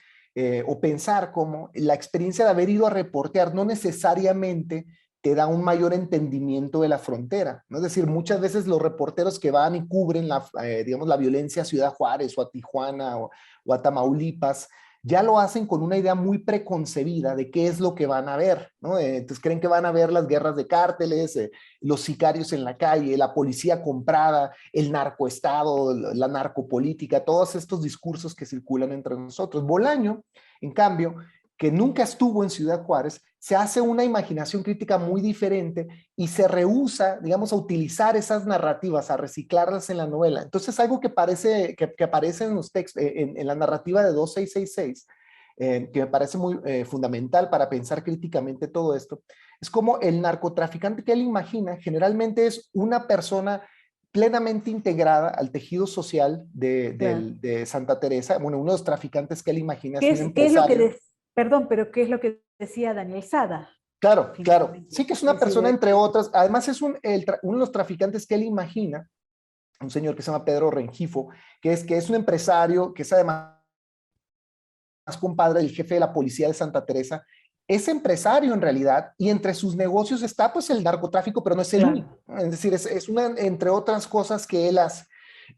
o pensar cómo la experiencia de haber ido a reportear no necesariamente te da un mayor entendimiento de la frontera, ¿no? Es decir, muchas veces los reporteros que van y cubren digamos, la violencia a Ciudad Juárez o a Tijuana o a Tamaulipas, ya lo hacen con una idea muy preconcebida de qué es lo que van a ver, ¿no? Entonces creen que van a ver las guerras de cárteles, los sicarios en la calle, la policía comprada, el narcoestado, la narcopolítica, todos estos discursos que circulan entre nosotros. Bolaño, en cambio, que nunca estuvo en Ciudad Juárez, se hace una imaginación crítica muy diferente y se rehúsa, digamos, a utilizar esas narrativas, a reciclarlas en la novela. Entonces, algo que aparece en los textos, en la narrativa de 2666, que me parece muy fundamental para pensar críticamente todo esto, es como el narcotraficante que él imagina generalmente es una persona plenamente integrada al tejido social Claro. de Santa Teresa. Bueno, uno de los traficantes que él imagina es un Qué es lo que, empresario. perdón, pero qué es lo que decía Daniel Sada, Claro, claro. Sí finalmente? que es Es una decir, persona entre otras. Además es uno de los traficantes que él imagina, un señor que se llama Pedro Rengifo, que es un empresario, que es además compadre del jefe de la policía de Santa Teresa. Es empresario en realidad y entre sus negocios está pues el narcotráfico, pero no es el único. claro. Es decir, es una entre otras cosas que él hace.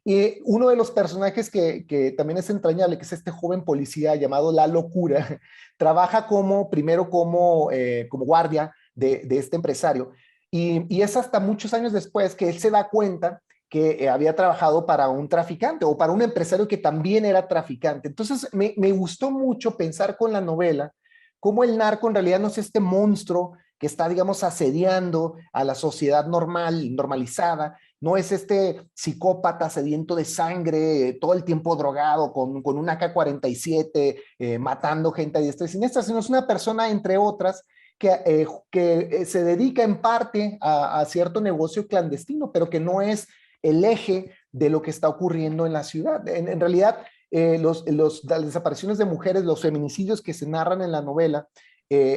Y uno de los personajes que también es entrañable, que es este joven policía llamado La Locura, trabaja primero como guardia de este empresario. Y es hasta muchos años después que él se da cuenta que había trabajado para un traficante o para un empresario que también era traficante. Entonces me gustó mucho pensar con la novela cómo el narco en realidad no es este monstruo que está, digamos, asediando a la sociedad normal, normalizada, no es este psicópata sediento de sangre, todo el tiempo drogado, con un AK-47, matando gente a diestra y siniestra, sino es una persona, entre otras, que se dedica en parte a cierto negocio clandestino, pero que no es el eje de lo que está ocurriendo en la ciudad. En realidad, las desapariciones de mujeres, los feminicidios que se narran en la novela,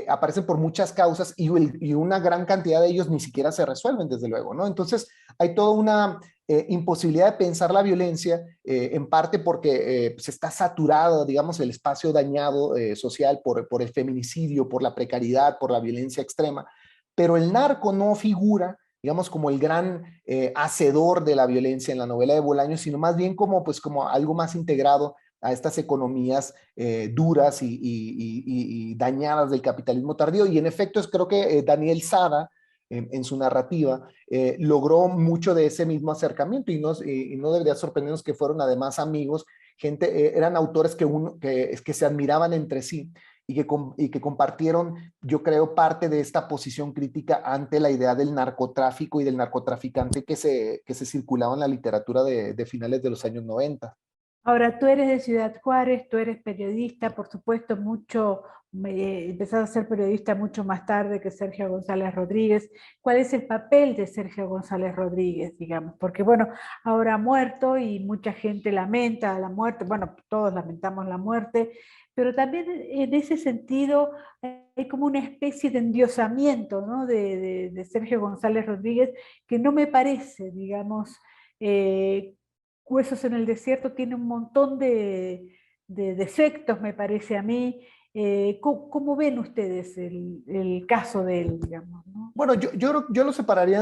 aparecen por muchas causas y una gran cantidad de ellos ni siquiera se resuelven, desde luego, ¿no? Entonces, hay toda una imposibilidad de pensar la violencia, en parte porque pues está saturado, digamos, el espacio dañado social por el feminicidio, por la precariedad, por la violencia extrema, pero el narco no figura, digamos, como el gran hacedor de la violencia en la novela de Bolaño, sino más bien como algo más integrado a estas economías duras y dañadas del capitalismo tardío. Y en efecto, creo que Daniel Sada, en su narrativa, logró mucho de ese mismo acercamiento y no debería sorprendernos que fueron además amigos, eran autores que se admiraban entre sí y que compartieron, yo creo, parte de esta posición crítica ante la idea del narcotráfico y del narcotraficante que se circulaba en la literatura de finales de los años 90. Ahora, tú eres de Ciudad Juárez, tú eres periodista, por supuesto, empezaste a ser periodista mucho más tarde que Sergio González Rodríguez. ¿Cuál es el papel de Sergio González Rodríguez, digamos? Porque, bueno, ahora ha muerto y mucha gente lamenta la muerte, bueno, todos lamentamos la muerte, pero también en ese sentido hay como una especie de endiosamiento, ¿no? de Sergio González Rodríguez que no me parece, digamos, Huesos en el desierto tiene un montón de defectos, me parece a mí. ¿Cómo ven ustedes el caso de él, digamos, ¿no? Bueno, yo lo separaría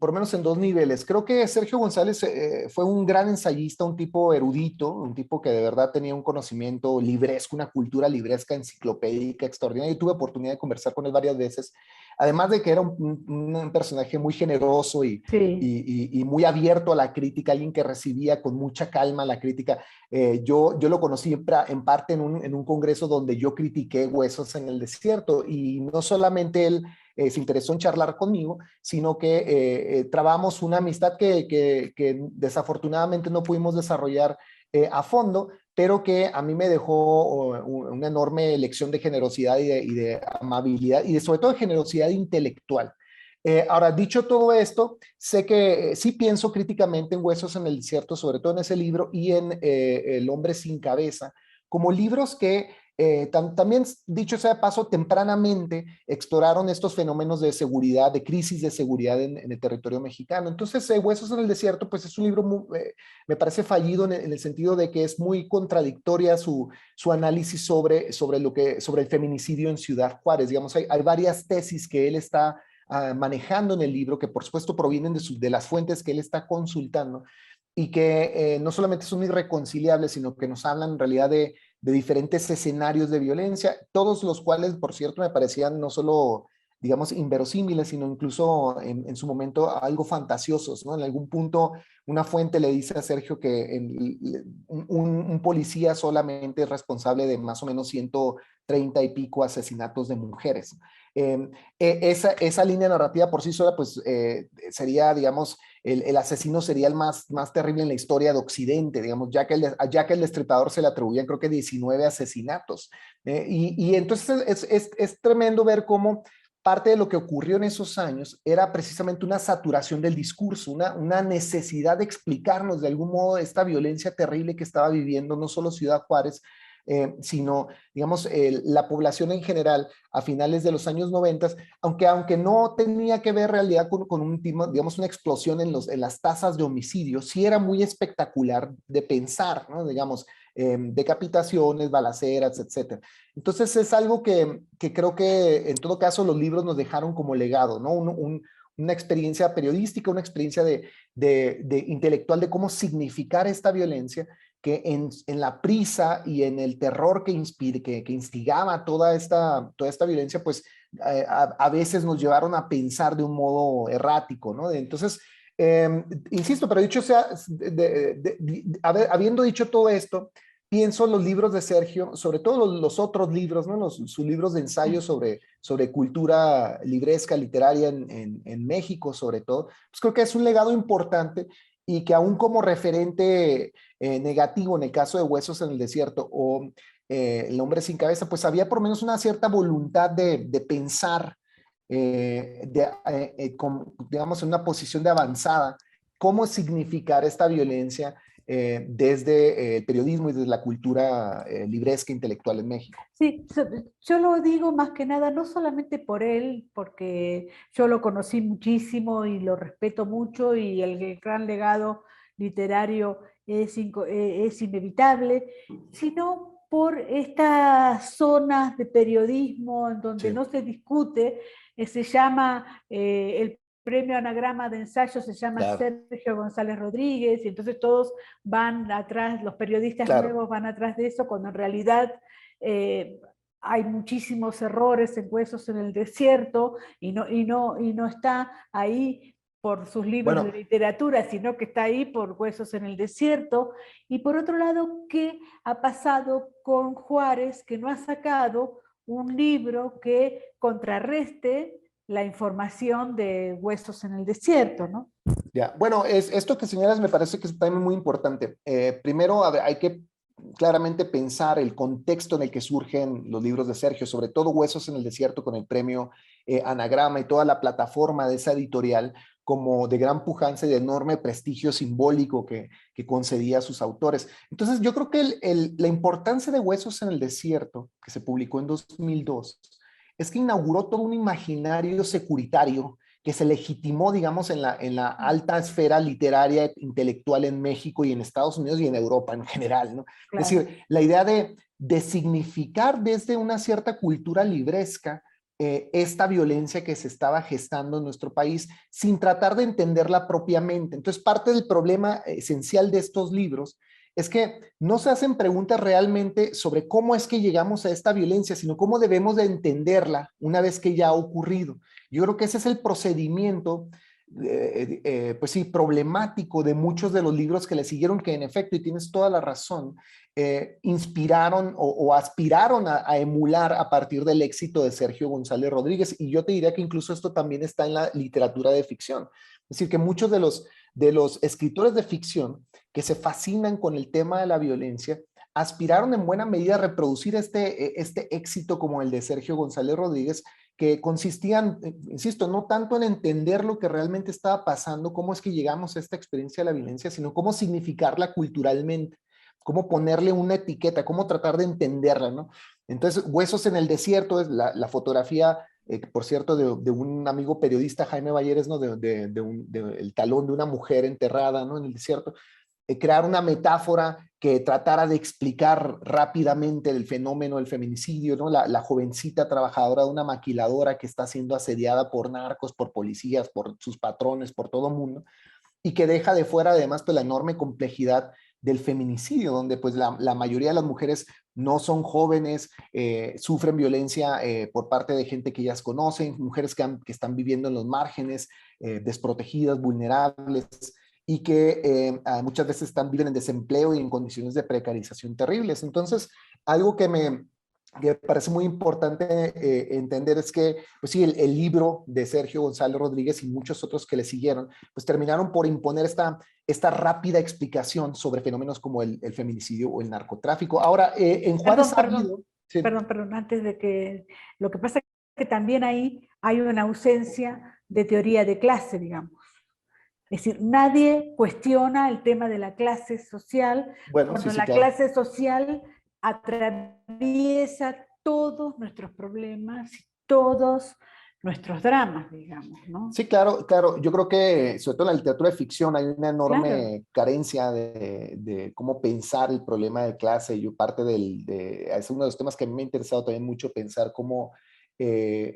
por lo menos en dos niveles. Creo que Sergio González fue un gran ensayista, un tipo erudito, un tipo que de verdad tenía un conocimiento libresco, una cultura libresca, enciclopédica, extraordinaria. Yo tuve oportunidad de conversar con él varias veces. Además de que era un personaje muy generoso Sí, y muy abierto a la crítica, alguien que recibía con mucha calma la crítica. Yo lo conocí en parte en un congreso donde yo critiqué Huesos en el desierto y no solamente él se interesó en charlar conmigo, sino que trabamos una amistad que desafortunadamente no pudimos desarrollar a fondo, pero que a mí me dejó una enorme lección de generosidad y de amabilidad y sobre todo de generosidad intelectual. Ahora, dicho todo esto, sé que sí pienso críticamente en Huesos en el desierto, sobre todo en ese libro y en El hombre sin cabeza, como libros que También, dicho sea de paso, tempranamente exploraron estos fenómenos de seguridad, de crisis de seguridad en el territorio mexicano. Entonces, Huesos en el Desierto, pues es un libro me parece fallido en el sentido de que es muy contradictoria su análisis sobre el feminicidio en Ciudad Juárez. Digamos, hay varias tesis que él está manejando en el libro, que por supuesto provienen de las fuentes que él está consultando, y que no solamente son irreconciliables, sino que nos hablan en realidad de diferentes escenarios de violencia, todos los cuales, por cierto, me parecían no solo, digamos, inverosímiles, sino incluso en su momento algo fantasiosos, ¿no? En algún punto una fuente le dice a Sergio que un policía solamente es responsable de más o menos 130 y pico asesinatos de mujeres. Esa línea narrativa por sí sola, pues sería, digamos, el asesino sería el más terrible en la historia de Occidente, digamos, ya que el Destripador se le atribuían creo que 19 asesinatos. Y entonces es tremendo ver cómo parte de lo que ocurrió en esos años era precisamente una saturación del discurso, una necesidad de explicarnos de algún modo esta violencia terrible que estaba viviendo no solo Ciudad Juárez, sino, digamos, la población en general a finales de los años 90, aunque no tenía que ver en realidad con un, digamos, una explosión en las tasas de homicidio, sí era muy espectacular de pensar, ¿no? Digamos, decapitaciones, balaceras, etcétera. Entonces es algo que creo que en todo caso los libros nos dejaron como legado, ¿no? Una experiencia periodística, una experiencia de intelectual de cómo significar esta violencia que en la prisa y en el terror que instigaba toda esta violencia, pues a veces nos llevaron a pensar de un modo errático, ¿no? Entonces, insisto, pero dicho sea, habiendo dicho todo esto, pienso en los libros de Sergio, sobre todo los otros libros, ¿no? Sus libros de ensayo sobre cultura libresca, literaria en México, sobre todo, pues creo que es un legado importante y que aún como referente negativo en el caso de Huesos en el Desierto o El hombre sin cabeza, pues había por lo menos una cierta voluntad de pensar, digamos, en una posición de avanzada, cómo significar esta violencia desde el periodismo y desde la cultura libresca intelectual en México. Sí, yo lo digo más que nada, no solamente por él, porque yo lo conocí muchísimo y lo respeto mucho y el gran legado literario es inevitable, sino por estas zonas de periodismo en donde Sí, no se discute, se llama el premio Anagrama de Ensayo, se llama claro, Sergio González Rodríguez, y entonces todos van atrás, los periodistas claro. nuevos van atrás de eso, cuando en realidad eh, hay muchísimos errores en Huesos en el Desierto y no está ahí por sus libros de Bueno, literatura, sino que está ahí por Huesos en el Desierto. Y por otro lado, ¿qué ha pasado con Juárez, que no ha sacado un libro que contrarreste la información de Huesos en el Desierto, ¿no? ya, bueno, esto que señalas me parece que es también muy importante. Primero, a ver, hay que claramente pensar el contexto en el que surgen los libros de Sergio, sobre todo Huesos en el Desierto con el premio Anagrama y toda la plataforma de esa editorial como de gran pujanza y de enorme prestigio simbólico que concedía a sus autores. Entonces, yo creo que la importancia de Huesos en el Desierto, que se publicó en 2002, es que inauguró todo un imaginario securitario que se legitimó, digamos, en la alta esfera literaria, intelectual en México y en Estados Unidos y en Europa en general, ¿no? Es Claro. decir, la idea de significar desde una cierta cultura libresca esta violencia que se estaba gestando en nuestro país sin tratar de entenderla propiamente. Entonces, parte del problema esencial de estos libros es que no se hacen preguntas realmente sobre cómo es que llegamos a esta violencia, sino cómo debemos de entenderla una vez que ya ha ocurrido. Yo creo que ese es el procedimiento, pues sí, problemático de muchos de los libros que le siguieron, que en efecto, y tienes toda la razón, inspiraron o aspiraron a emular a partir del éxito de Sergio González Rodríguez. Y yo te diría que incluso esto también está en la literatura de ficción. Es decir, que muchos de los escritores de ficción que se fascinan con el tema de la violencia aspiraron en buena medida a reproducir este éxito como el de Sergio González Rodríguez, que consistían, insisto, no tanto en entender lo que realmente estaba pasando, cómo es que llegamos a esta experiencia de la violencia, sino cómo significarla culturalmente, cómo ponerle una etiqueta, cómo tratar de entenderla, ¿no? Entonces, Huesos en el desierto es la fotografía, por cierto, de un amigo periodista, Jaime Balleres, ¿no? El talón de una mujer enterrada, ¿no? En el desierto. Crear una metáfora que tratara de explicar rápidamente el fenómeno del feminicidio, ¿no? La jovencita trabajadora de una maquiladora que está siendo asediada por narcos, por policías, por sus patrones, por todo el mundo, y que deja de fuera además pues la enorme complejidad del feminicidio, donde pues la mayoría de las mujeres no son jóvenes, sufren violencia por parte de gente que ellas conocen, mujeres que están viviendo en los márgenes, desprotegidas, vulnerables, y que muchas veces viven en desempleo y en condiciones de precarización terribles. Entonces, algo que me parece muy importante entender es que, pues sí, el libro de Sergio González Rodríguez y muchos otros que le siguieron, pues terminaron por imponer esta rápida explicación sobre fenómenos como el feminicidio o el narcotráfico. Ahora, en Juárez ha habido... Sí. Perdón, antes de que... Lo que pasa es que también ahí hay una ausencia de teoría de clase, digamos. Es decir, nadie cuestiona el tema de la clase social, Bueno, sí, cuando sí, la claro. clase social atraviesa todos nuestros problemas y todos nuestros dramas, digamos, ¿no? Sí, claro, claro. Yo creo que, sobre todo en la literatura de ficción, hay una Claro. enorme carencia de cómo pensar el problema de clase. Yo parte es uno de los temas que a mí me ha interesado también mucho pensar cómo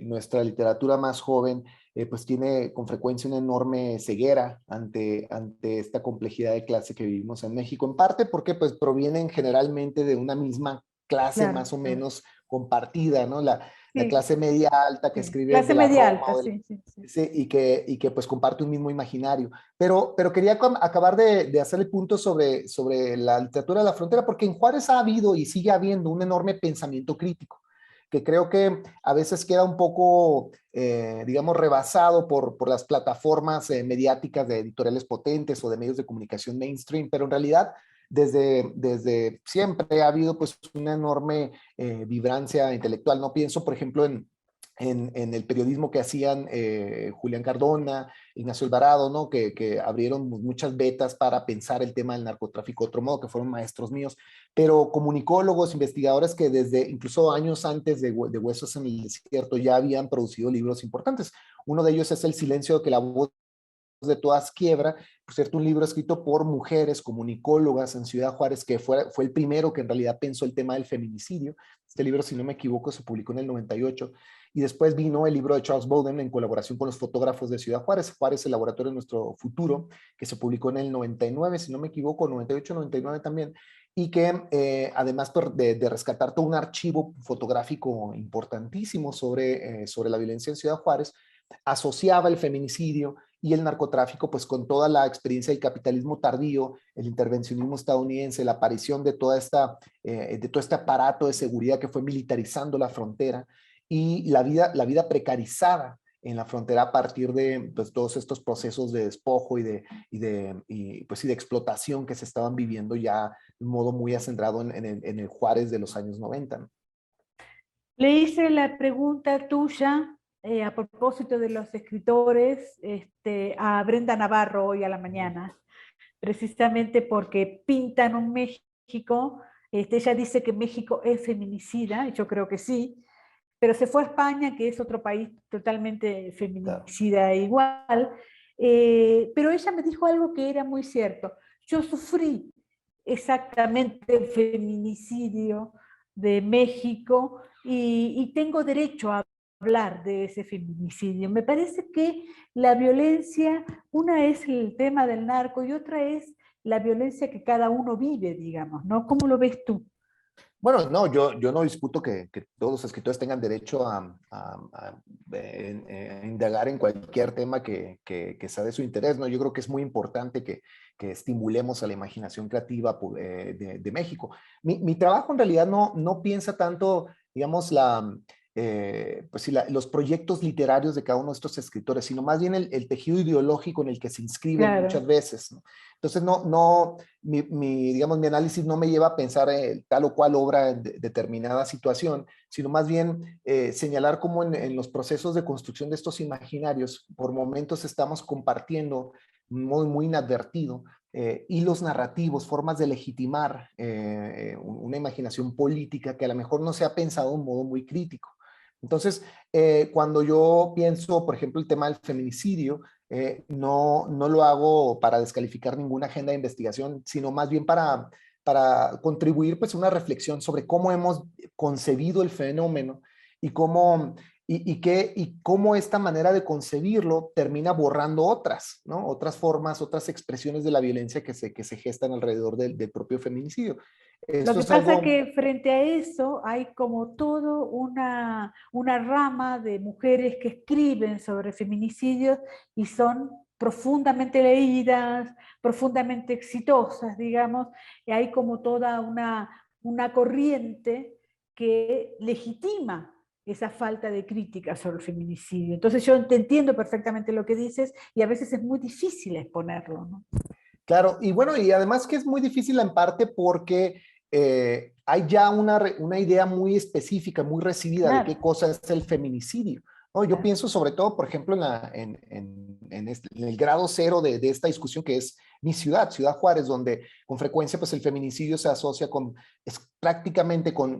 nuestra literatura más joven pues tiene con frecuencia una enorme ceguera ante esta complejidad de clase que vivimos en México. En parte porque pues provienen generalmente de una misma clase Claro, más o claro. menos compartida, ¿no? La Sí, clase media alta que sí. escribe Clase de la media Roma alta, o sí, sí, sí. sí, y que pues comparte un mismo imaginario. Pero quería acabar de hacer el punto sobre la literatura de la frontera, porque en Juárez ha habido y sigue habiendo un enorme pensamiento crítico, que creo que a veces queda un poco, digamos, rebasado por las plataformas mediáticas de editoriales potentes o de medios de comunicación mainstream, pero en realidad desde siempre ha habido pues una enorme vibrancia intelectual. No pienso, por ejemplo, en el periodismo que hacían Julián Cardona, Ignacio Alvarado, ¿no? Que abrieron muchas vetas para pensar el tema del narcotráfico de otro modo, que fueron maestros míos, pero comunicólogos, investigadores que desde incluso años antes de Huesos en el Desierto ya habían producido libros importantes. Uno de ellos es El silencio de que la voz de todas quiebra, por cierto, un libro escrito por mujeres comunicólogas en Ciudad Juárez, que fue el primero que en realidad pensó el tema del feminicidio. Este libro, si no me equivoco, se publicó en el 98. Y después vino el libro de Charles Bowden en colaboración con los fotógrafos de Ciudad Juárez, Juárez, el laboratorio de nuestro futuro, que se publicó en el 99, si no me equivoco, 98, 99 también, y que además de rescatar todo un archivo fotográfico importantísimo sobre la violencia en Ciudad Juárez, asociaba el feminicidio y el narcotráfico pues con toda la experiencia del capitalismo tardío, el intervencionismo estadounidense, la aparición de todo este aparato de seguridad que fue militarizando la frontera y la vida precarizada en la frontera a partir de pues, todos estos procesos de despojo pues, y de explotación que se estaban viviendo ya de un modo muy acendrado en el Juárez de los años 90. ¿No? Le hice la pregunta tuya a propósito de los escritores a Brenda Navarro hoy a la mañana, precisamente porque pintan un México, ella dice que México es feminicida, y yo creo que sí, pero se fue a España, que es otro país totalmente Claro. feminicida igual, pero ella me dijo algo que era muy cierto. Yo sufrí exactamente el feminicidio de México y tengo derecho a hablar de ese feminicidio. Me parece que la violencia, una es el tema del narco y otra es la violencia que cada uno vive, digamos, ¿no? ¿Cómo lo ves tú? Bueno, no, yo no disputo que todos los escritores tengan derecho a indagar en cualquier tema que sea de su interés, ¿no? Yo creo que es muy importante que estimulemos a la imaginación creativa de México. Mi trabajo en realidad no piensa tanto, digamos, pues sí, los proyectos literarios de cada uno de estos escritores, sino más bien el tejido ideológico en el que se inscriben muchas Claro. veces, ¿no? Entonces, digamos, mi análisis no me lleva a pensar tal o cual obra en determinada situación, sino más bien señalar cómo en los procesos de construcción de estos imaginarios, por momentos estamos compartiendo muy, muy inadvertido hilos narrativos, formas de legitimar una imaginación política que a lo mejor no se ha pensado de un modo muy crítico. Entonces, cuando yo pienso, por ejemplo, el tema del feminicidio, no lo hago para descalificar ninguna agenda de investigación, sino más bien para contribuir pues, a una reflexión sobre cómo hemos concebido el fenómeno y cómo esta manera de concebirlo termina borrando otras, ¿no? Otras formas, otras expresiones de la violencia que se gestan alrededor del propio feminicidio. Lo Esto que es pasa algo... que frente a eso hay como todo una rama de mujeres que escriben sobre feminicidios y son profundamente leídas, profundamente exitosas, digamos, y hay como toda una corriente que legitima esa falta de crítica sobre el feminicidio. Entonces yo te entiendo perfectamente lo que dices y a veces es muy difícil exponerlo, ¿no? Claro, y bueno, y además que es muy difícil en parte porque hay ya una idea muy específica, muy recibida de Claro, qué cosa es el feminicidio, ¿no? Yo claro. pienso sobre todo, por ejemplo, en el grado cero de esta discusión que es mi ciudad, Ciudad Juárez, donde con frecuencia pues el feminicidio se asocia prácticamente pues,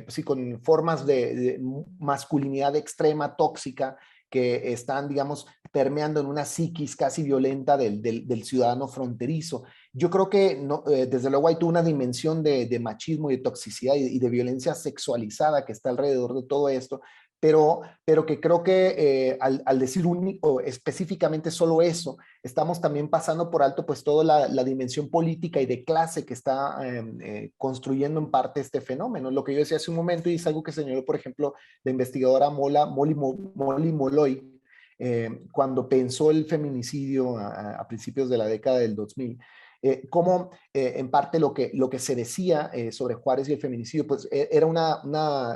sí, con formas de masculinidad extrema, tóxica, que están, digamos, permeando en una psiquis casi violenta del ciudadano fronterizo. Yo creo que, no, desde luego, hay toda una dimensión de machismo y de toxicidad y de violencia sexualizada que está alrededor de todo esto, pero que creo que al decir específicamente solo eso, estamos también pasando por alto pues toda la dimensión política y de clase que está construyendo en parte este fenómeno. Lo que yo decía hace un momento y es algo que señaló, por ejemplo, la investigadora Molly Molloy, cuando pensó el feminicidio a principios de la década del 2000, cómo en parte lo que se decía sobre Juárez y el feminicidio, pues era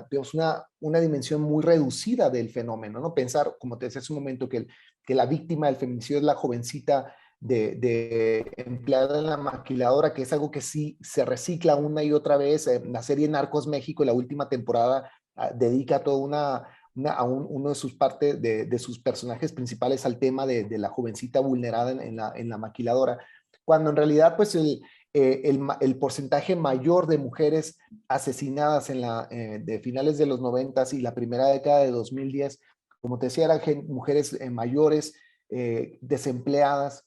digamos, una dimensión muy reducida del fenómeno, ¿no? Pensar, como te decía hace un momento, que la víctima del feminicidio es la jovencita empleada en la maquiladora, que es algo que sí se recicla una y otra vez. La serie Narcos México, la última temporada, dedica toda uno de sus partes, de sus personajes principales al tema de la jovencita vulnerada en la maquiladora, cuando en realidad pues el porcentaje mayor de mujeres asesinadas de finales de los 90 y la primera década de 2010, como te decía, eran mujeres mayores, desempleadas,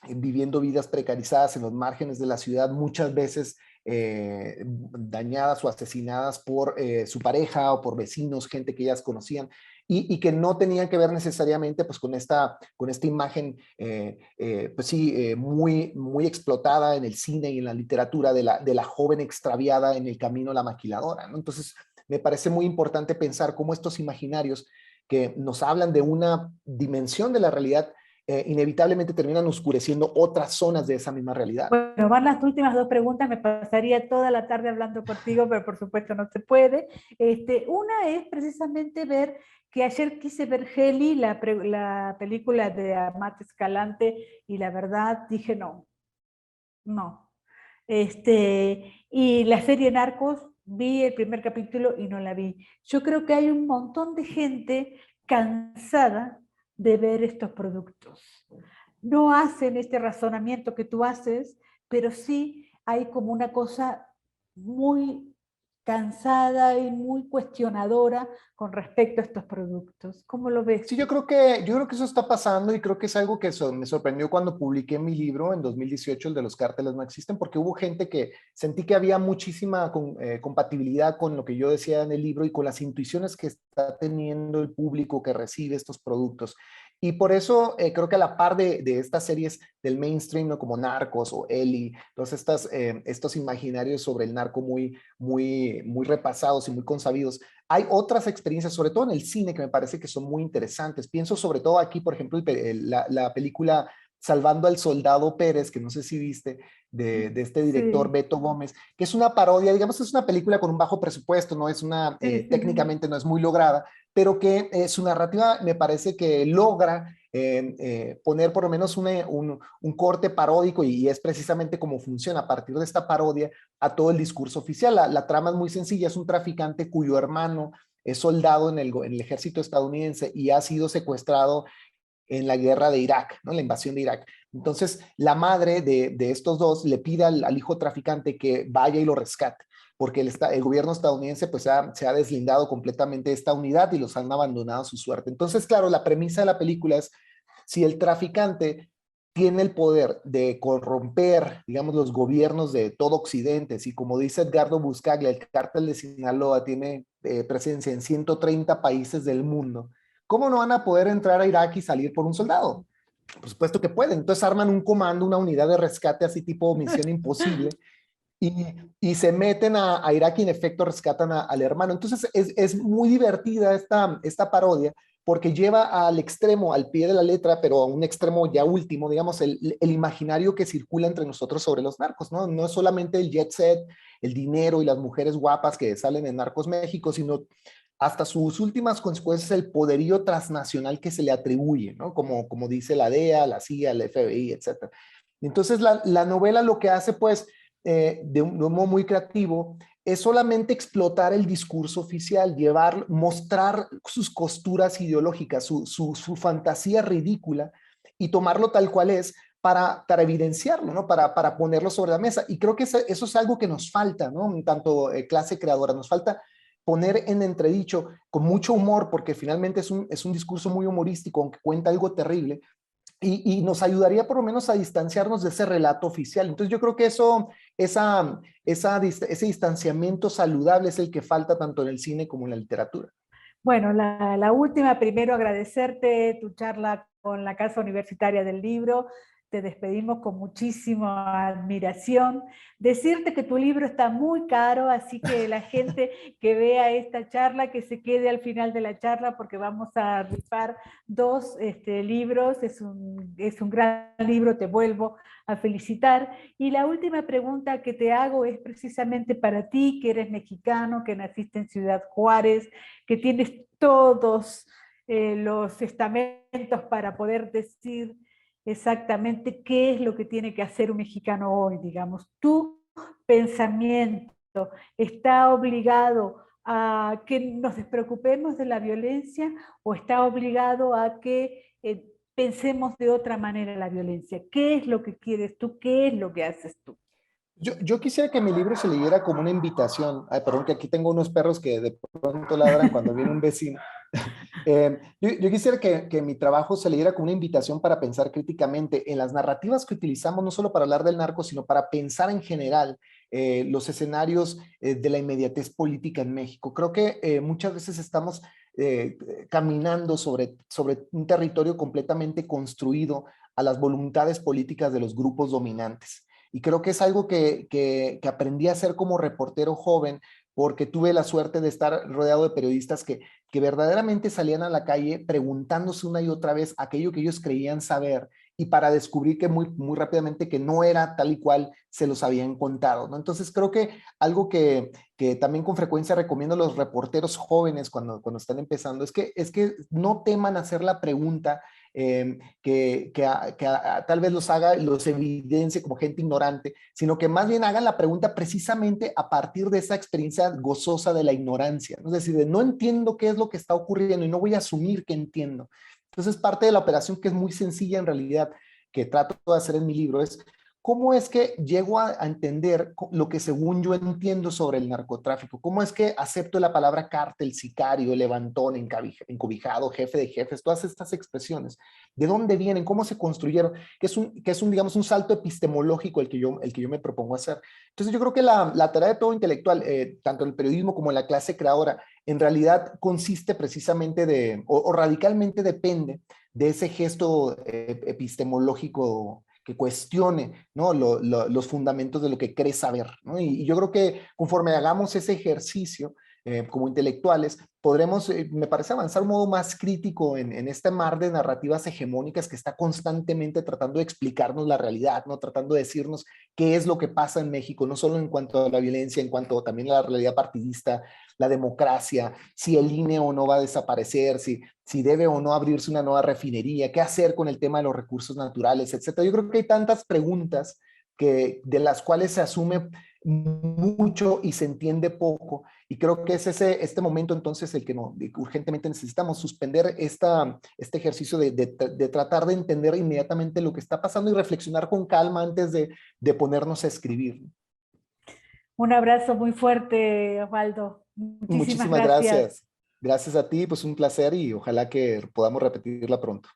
viviendo vidas precarizadas en los márgenes de la ciudad, muchas veces dañadas o asesinadas por su pareja o por vecinos, gente que ellas conocían, y que no tenían que ver necesariamente pues, con esta imagen pues sí, muy explotada en el cine y en la literatura de la joven extraviada en el camino a la maquiladora, ¿no? Entonces, me parece muy importante pensar cómo estos imaginarios que nos hablan de una dimensión de la realidad inevitablemente terminan oscureciendo otras zonas de esa misma realidad. Bueno, van las últimas dos preguntas, me pasaría toda la tarde hablando contigo, pero por supuesto no se puede. Una es precisamente ver que ayer quise ver Heli, la película de Amat Escalante, y la verdad dije no, no. Y la serie Narcos, vi el primer capítulo y no la vi. Yo creo que hay un montón de gente cansada de ver estos productos. No hacen este razonamiento que tú haces, pero sí hay como una cosa muy cansada y muy cuestionadora con respecto a estos productos. ¿Cómo lo ves Sí, tú? yo creo que eso está pasando y creo que es algo que me sorprendió cuando publiqué mi libro en 2018, el de los cárteles no existen, porque hubo gente que sentí que había muchísima compatibilidad con lo que yo decía en el libro y con las intuiciones que está teniendo el público que recibe estos productos. Y por eso creo que a la par de estas series del mainstream, ¿no? Como Narcos o Eli, todos estos imaginarios sobre el narco muy repasados y muy consabidos, hay otras experiencias, sobre todo en el cine, que me parece que son muy interesantes. Pienso sobre todo aquí, por ejemplo, la película Salvando al Soldado Pérez, que no sé si viste, de este director Sí, Beto Gómez, que es una parodia, digamos, es una película con un bajo presupuesto, no es sí, sí, sí. técnicamente no es muy lograda, pero que su narrativa me parece que logra poner por lo menos un corte paródico y es precisamente como funciona a partir de esta parodia a todo el discurso oficial. La trama es muy sencilla, es un traficante cuyo hermano es soldado en el ejército estadounidense y ha sido secuestrado en la guerra de Irak, ¿no? La invasión de Irak. Entonces, la madre de estos dos le pide al hijo traficante que vaya y lo rescate, porque el gobierno estadounidense pues se ha deslindado completamente de esta unidad y los han abandonado a su suerte. Entonces, claro, la premisa de la película es si el traficante tiene el poder de corromper, digamos, los gobiernos de todo Occidente, si como dice Edgardo Buscaglia, el cártel de Sinaloa tiene presencia en 130 países del mundo, ¿cómo no van a poder entrar a Irak y salir por un soldado? Por supuesto que pueden. Entonces arman un comando, una unidad de rescate así tipo Misión Imposible y, y se meten a Irak y en efecto rescatan al hermano. Entonces es muy divertida esta parodia porque lleva al extremo, al pie de la letra, pero a un extremo ya último, digamos, el imaginario que circula entre nosotros sobre los narcos, ¿no? No es solamente el jet set, el dinero y las mujeres guapas que salen en Narcos México, sino hasta sus últimas consecuencias el poderío transnacional que se le atribuye, ¿no? Como dice la DEA, la CIA, el FBI, etc. Entonces la novela lo que hace, pues, de un modo muy creativo, es solamente explotar el discurso oficial, mostrar sus costuras ideológicas, su fantasía ridícula y tomarlo tal cual es para evidenciarlo, ¿no? Para ponerlo sobre la mesa. Y creo que eso es algo que nos falta, ¿no? Tanto clase creadora, nos falta poner en entredicho con mucho humor, porque finalmente es un discurso muy humorístico, aunque cuenta algo terrible, y nos ayudaría por lo menos a distanciarnos de ese relato oficial. Entonces yo creo que ese distanciamiento saludable es el que falta tanto en el cine como en la literatura. Bueno, la última, primero agradecerte tu charla con la Casa Universitaria del Libro. Te despedimos con muchísima admiración. Decirte que tu libro está muy caro, así que la gente que vea esta charla, que se quede al final de la charla, porque vamos a rifar dos libros. Es un gran libro, te vuelvo a felicitar. Y la última pregunta que te hago es precisamente para ti, que eres mexicano, que naciste en Ciudad Juárez, que tienes todos los estamentos para poder decir exactamente qué es lo que tiene que hacer un mexicano hoy, digamos. Tu pensamiento está obligado a que nos despreocupemos de la violencia o está obligado a que pensemos de otra manera la violencia. ¿Qué es lo que quieres tú? ¿Qué es lo que haces tú? Yo quisiera que mi libro se leyera como una invitación. Ay, perdón, que aquí tengo unos perros que de pronto ladran cuando viene un vecino. Yo quisiera que mi trabajo se leyera como una invitación para pensar críticamente en las narrativas que utilizamos, no solo para hablar del narco, sino para pensar en general los escenarios de la inmediatez política en México. Creo que muchas veces estamos caminando sobre un territorio completamente construido a las voluntades políticas de los grupos dominantes. Y creo que es algo que aprendí a hacer como reportero joven, porque tuve la suerte de estar rodeado de periodistas que verdaderamente salían a la calle preguntándose una y otra vez aquello que ellos creían saber y para descubrir que muy rápidamente que no era tal y cual se los habían contado, ¿no? Entonces creo que algo que también con frecuencia recomiendo a los reporteros jóvenes cuando están empezando es que no teman hacer la pregunta tal vez los evidencie como gente ignorante, sino que más bien hagan la pregunta precisamente a partir de esa experiencia gozosa de la ignorancia, ¿no? Es decir, de no entiendo qué es lo que está ocurriendo y no voy a asumir que entiendo. Entonces, parte de la operación que es muy sencilla en realidad, que trato de hacer en mi libro, es cómo es que llego a entender lo que según yo entiendo sobre el narcotráfico, cómo es que acepto la palabra cártel, sicario, levantón, encobijado, jefe de jefes, todas estas expresiones, de dónde vienen, cómo se construyeron, digamos, un salto epistemológico el que yo me propongo hacer. Entonces yo creo que la tarea de todo intelectual, tanto en el periodismo como en la clase creadora, en realidad consiste precisamente o radicalmente depende de ese gesto epistemológico que cuestione, ¿no? Los fundamentos de lo que cree saber, ¿no? Y yo creo que conforme hagamos ese ejercicio como intelectuales, podremos, me parece, avanzar un modo más crítico en este mar de narrativas hegemónicas que está constantemente tratando de explicarnos la realidad, ¿no? Tratando de decirnos qué es lo que pasa en México, no solo en cuanto a la violencia, en cuanto también a la realidad partidista, la democracia, si el INE o no va a desaparecer, si debe o no abrirse una nueva refinería, qué hacer con el tema de los recursos naturales, etcétera. Yo creo que hay tantas preguntas de las cuales se asume mucho y se entiende poco. Y creo que es este momento entonces el que urgentemente necesitamos suspender este ejercicio de tratar de entender inmediatamente lo que está pasando y reflexionar con calma antes de ponernos a escribir. Un abrazo muy fuerte, Osvaldo. Muchísimas Muchísimas gracias. gracias. Gracias a ti, pues un placer y ojalá que podamos repetirla pronto.